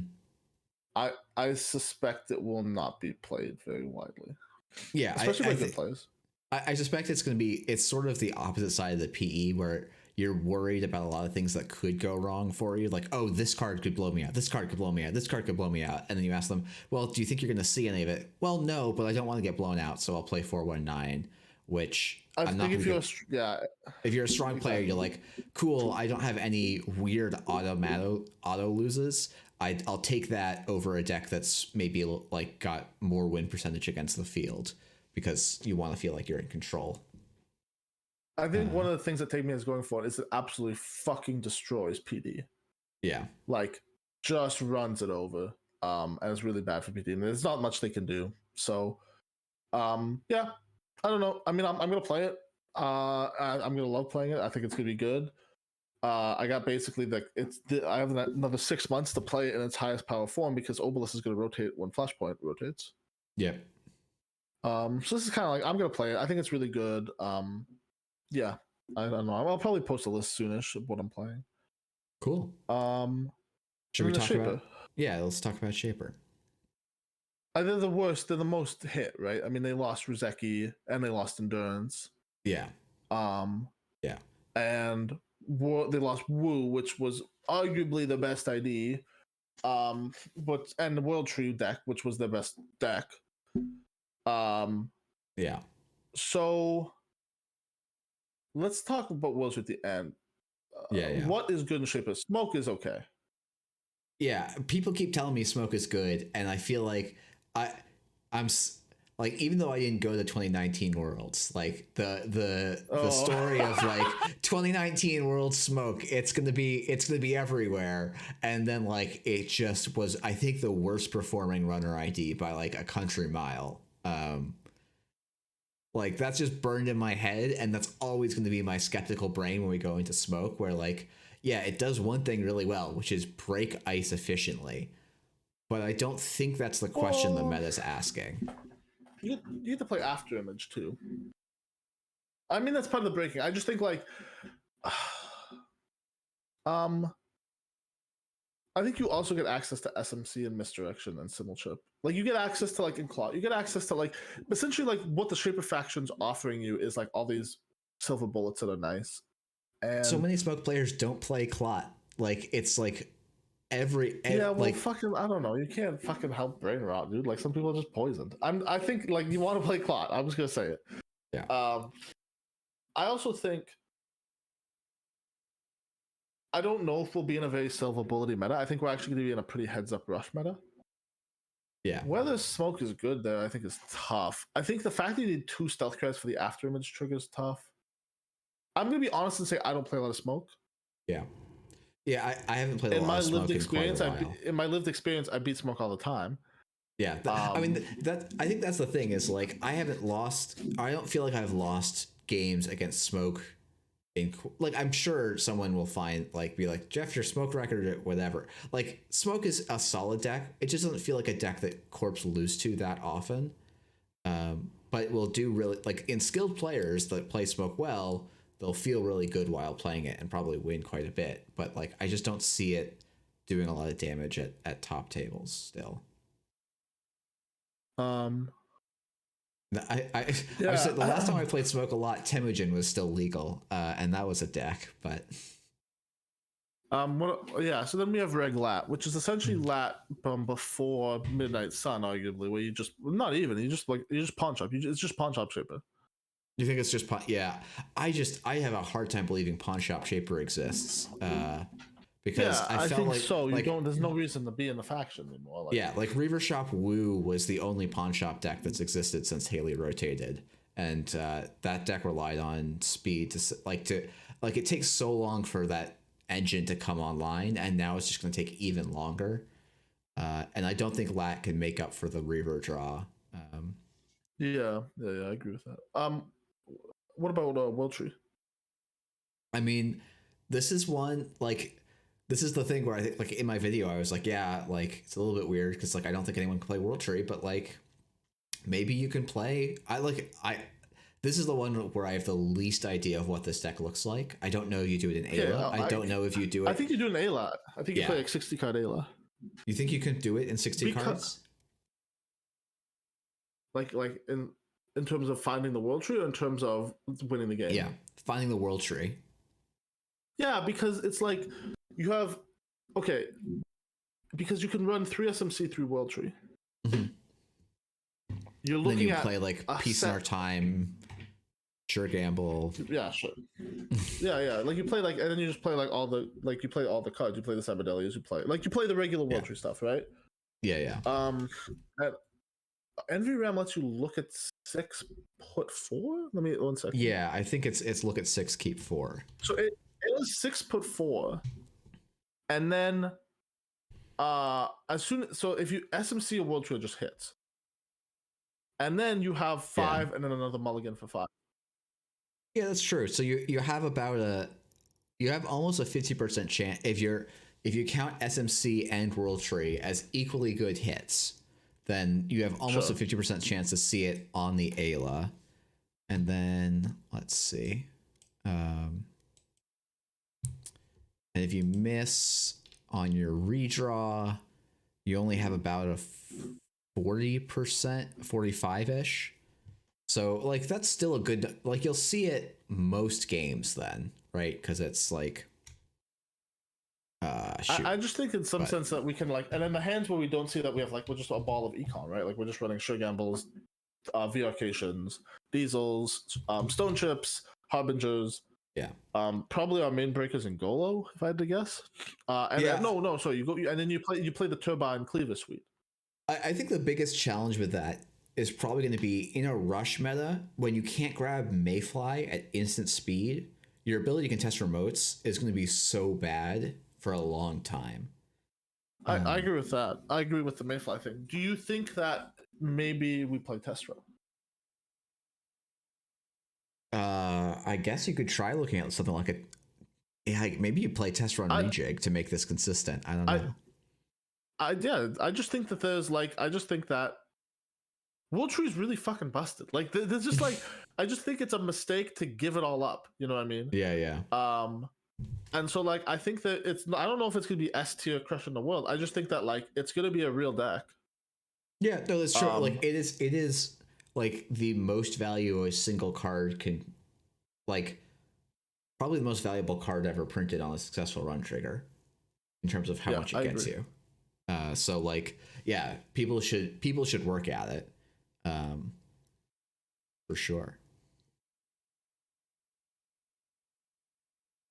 I suspect it will not be played very widely. Yeah, especially by good players. I suspect it's sort of the opposite side of the PE where you're worried about a lot of things that could go wrong for you. Like, oh, this card could blow me out. This card could blow me out. This card could blow me out. And then you ask them, well, do you think you're going to see any of it? Well, no, but I don't want to get blown out, so I'll play 419, which I'm not going to if you're a strong player, you're like, cool, I don't have any weird auto loses. I'll take that over a deck that's maybe like got more win percentage against the field because you want to feel like you're in control. I think one of the things that Take Me is going for is it absolutely fucking destroys PD. Yeah. Like, just runs it over. And it's really bad for PD. And there's not much they can do. So, yeah. I don't know. I mean, I'm going to play it. I'm going to love playing it. I think it's going to be good. I got basically I have another 6 months to play it in its highest power form because Obelisk is going to rotate when Flashpoint rotates. Yeah. So this is kind of like, I'm going to play it. I think it's really good. Yeah. I don't know. I'll probably post a list soonish of what I'm playing. Cool. Should And we the talk Shaper. about? Yeah, let's talk about Shaper. They're the worst. They're the most hit, right? I mean, they lost Ruzeki and they lost Endurance. Yeah. Yeah. And they lost Wu, which was arguably the best ID. But and the World Tree deck, which was their best deck. Yeah. So let's talk about World Tree at the end. Yeah. What is good in Shaper? Smoke is okay. Yeah, people keep telling me Smoke is good, and I feel like I'm like, even though I didn't go to 2019 Worlds, like the story of like 2019 World Smoke, it's gonna be everywhere, and then like it just was, I think, the worst performing runner ID by like a country mile. Like that's just burned in my head, and that's always going to be my skeptical brain when we go into Smoke, where like, yeah, it does one thing really well, which is break ice efficiently, but I don't think that's the question the meta's asking. You have to play After Image too. I mean, that's part of the breaking. I just think like, I think you also get access to SMC and Misdirection and Simulchip. Like you get access to like Enclaw. You get access to like essentially like what the Shaper faction's offering you is like all these silver bullets that are nice. And so many Smoke players don't play Clot. Like it's like every yeah, well, like fucking, I don't know. You can't fucking help brain rot, dude. Like some people are just poisoned. I think like you want to play Clot. I'm just gonna say it. Yeah. I also think I don't know if we'll be in a very silver bullety meta. I think we're actually going to be in a pretty heads up rush meta. Yeah. Whether Smoke is good there, I think is tough. I think the fact that you need 2 stealth cards for the After Image trigger is tough. I'm going to be honest and say I don't play a lot of Smoke. Yeah. Yeah, I haven't played a lot of Smoke in quite a while. In my lived experience, I beat Smoke all the time. Yeah, I mean that. I think that's the thing is like I don't feel like I've lost games against Smoke. Like I'm sure someone will be like, Jeff, your Smoke record or whatever. Like Smoke is a solid deck. It just doesn't feel like a deck that Corps lose to that often. But it will do really, like, in skilled players that play Smoke well, they'll feel really good while playing it and probably win quite a bit. But like I just don't see it doing a lot of damage at top tables still. I said the last time I played Smoke a lot, Temujin was still legal, and that was a deck. But so then we have Reg Lat, which is essentially Lat from before Midnight Sun, arguably, where you just pawn shop. It's just pawn shop Shaper. You think it's just yeah? I have a hard time believing pawn shop Shaper exists. Because I felt think like so. There's no reason to be in the faction anymore. Like, yeah, like Reaver Shop Wu was the only pawn shop deck that's existed since Haley rotated, and that deck relied on speed it takes so long for that engine to come online, and now it's just going to take even longer. And I don't think Lat can make up for the Reaver draw. Yeah, I agree with that. What about World Tree? I mean, this is one like. This is the thing where I think, like, in my video, I was like, yeah, like, it's a little bit weird because, like, I don't think anyone can play World Tree, but, like, maybe you can play. This is the one where I have the least idea of what this deck looks like. I don't know if you do it in Ayla. I don't know if you do it. I think you do it in Ayla. I think you play like 60 card Ayla. You think you can do it in 60 cards? Like in terms of finding the World Tree or in terms of winning the game? Yeah, finding the World Tree. Yeah, because it's like you have because you can run 3 SMC through World Tree. Mm-hmm. You're looking at play like Peace in Our Time, Sure Gamble. Yeah, sure. yeah. Like you play and then you just play like you play all the cards. You play the Sabadelias. You play the regular World Tree stuff, right? Yeah. Envy Ram lets you look at 6, put 4. Let me 1 second. Yeah, I think it's look at 6, keep 4. So it was 6, put 4. And then if you SMC a World Tree, it just hits. And then you have 5 and then another mulligan for 5. Yeah, that's true. So you have almost a 50% chance if you count SMC and World Tree as equally good hits, then you have almost a 50% chance to see it on the Ayla. And then let's see. Um, and if you miss on your redraw, you only have about a 40%, 45-ish. So like that's still a good, like you'll see it most games then, right? Because it's like I just think in some sense that we can like, and in the hands where we don't see that, we have like, we're just a ball of econ, right? Like we're just running sure gambles, VRcations, diesels, stone chips, harbingers. Yeah. Probably our main breakers in Golo, if I had to guess. No, sorry, you go and then you play the turbine cleaver suite. I think the biggest challenge with that is probably going to be in a rush meta when you can't grab Mayfly at instant speed. Your ability to contest remotes is going to be so bad for a long time. I agree with that. I agree with the Mayfly thing. Do you think that maybe we play Test Row? I guess you could try looking at something like maybe you play test run rejig to make this consistent. I don't know. I just think that I just think that World Tree is really fucking busted. Like there's just like I just think it's a mistake to give it all up. You know what I mean? Yeah. And so like I think that I don't know if it's gonna be S tier crushing the world. I just think that like it's gonna be a real deck. Yeah, no, that's true. Like it is like the most value a single card can, like probably the most valuable card ever printed on a successful run trigger in terms of how much it gets you. So like, yeah, people should work at it, for sure.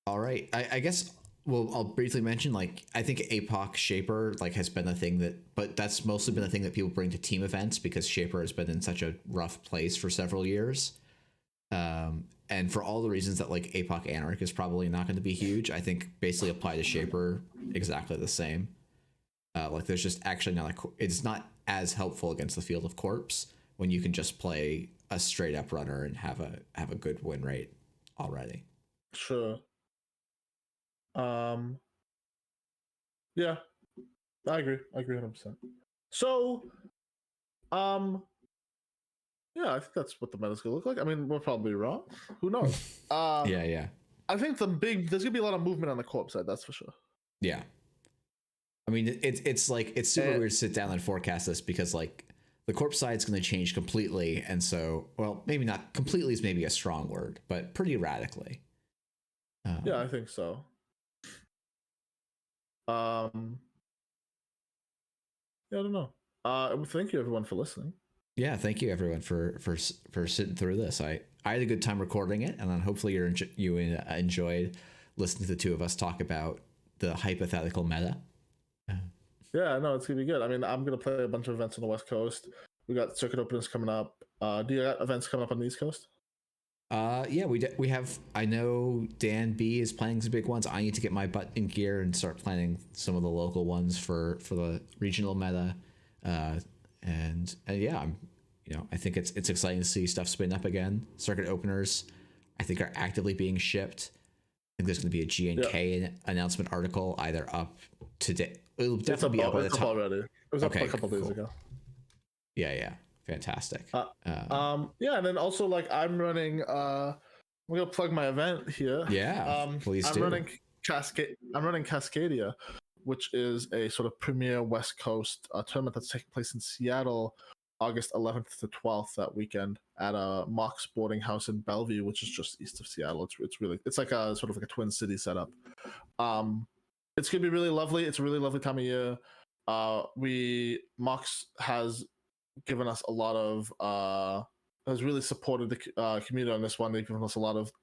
All right, I guess I'll briefly mention, like, I think APOC Shaper like has been a thing but that's mostly been a thing that people bring to team events because Shaper has been in such a rough place for several years. And for all the reasons that like APOC Anarch is probably not going to be huge, I think basically apply to Shaper exactly the same. Like there's just actually it's not as helpful against the field of corpse when you can just play a straight up runner and have a good win rate already. Sure. Yeah, I agree 100%. So yeah, I think that's what the meta's gonna look like. I mean, we're probably wrong. Who knows? Yeah. I think there's gonna be a lot of movement on the corpse side, that's for sure. Yeah. I mean, it's super weird to sit down and forecast this because like the corpse side's going to change completely, and so, well, maybe not completely is maybe a strong word, but pretty radically. Yeah, I think so. Yeah, I don't know. Thank you everyone for listening. Yeah, thank you everyone for sitting through this. I had a good time recording it, and then hopefully you enjoyed listening to the two of us talk about the hypothetical meta. Yeah, no, it's gonna be good. I mean, I'm gonna play a bunch of events on the West Coast. We got circuit openings coming up. Do you got events coming up on the East Coast? Yeah, we have. I know Dan B is planning some big ones. I need to get my butt in gear and start planning some of the local ones for the regional meta. And yeah, I think it's exciting to see stuff spin up again. Circuit openers, I think, are actively being shipped. I think there's going to be a GNK announcement article either up today. It'll definitely be up by the time already. It was up a couple days ago. Yeah, fantastic. Yeah, and then also like I'm running. I'm gonna plug my event here. Yeah, please do. I'm running Cascadia, which is a sort of premier West Coast tournament that's taking place in Seattle, August 11th to 12th that weekend at a Mox boarding house in Bellevue, which is just east of Seattle. It's like a sort of like a twin city setup. It's gonna be really lovely. It's a really lovely time of year. Mox has given us a lot of has really supported the community on this one. They've given us a lot of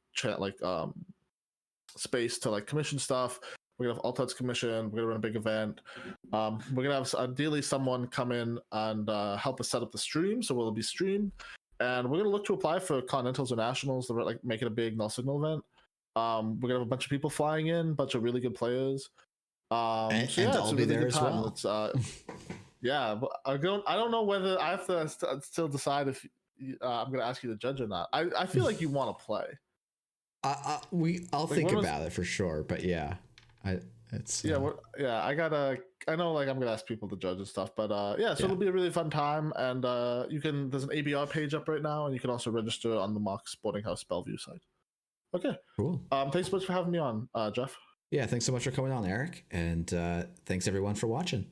space to like commission stuff. We're gonna have Altouts commission. We're gonna run a big event. We're gonna have ideally someone come in and help us set up the stream, so we'll be streamed. And we're gonna look to apply for Continentals or Nationals, to like make it a big null signal event. We're gonna have a bunch of people flying in, a bunch of really good players. So yeah, it's a really good time. Well. It's yeah, but I don't know whether I have to still decide if I'm gonna ask you to judge or not. I feel like you want to play. I'll think about it for sure, but yeah, it's I know like I'm gonna ask people to judge and stuff, but it'll be a really fun time, and there's an ABR page up right now, and you can also register on the Mox Boarding House Bellevue site. Okay. Cool. Thanks so much for having me on, Jeff. Yeah, thanks so much for coming on, Eric, and thanks everyone for watching.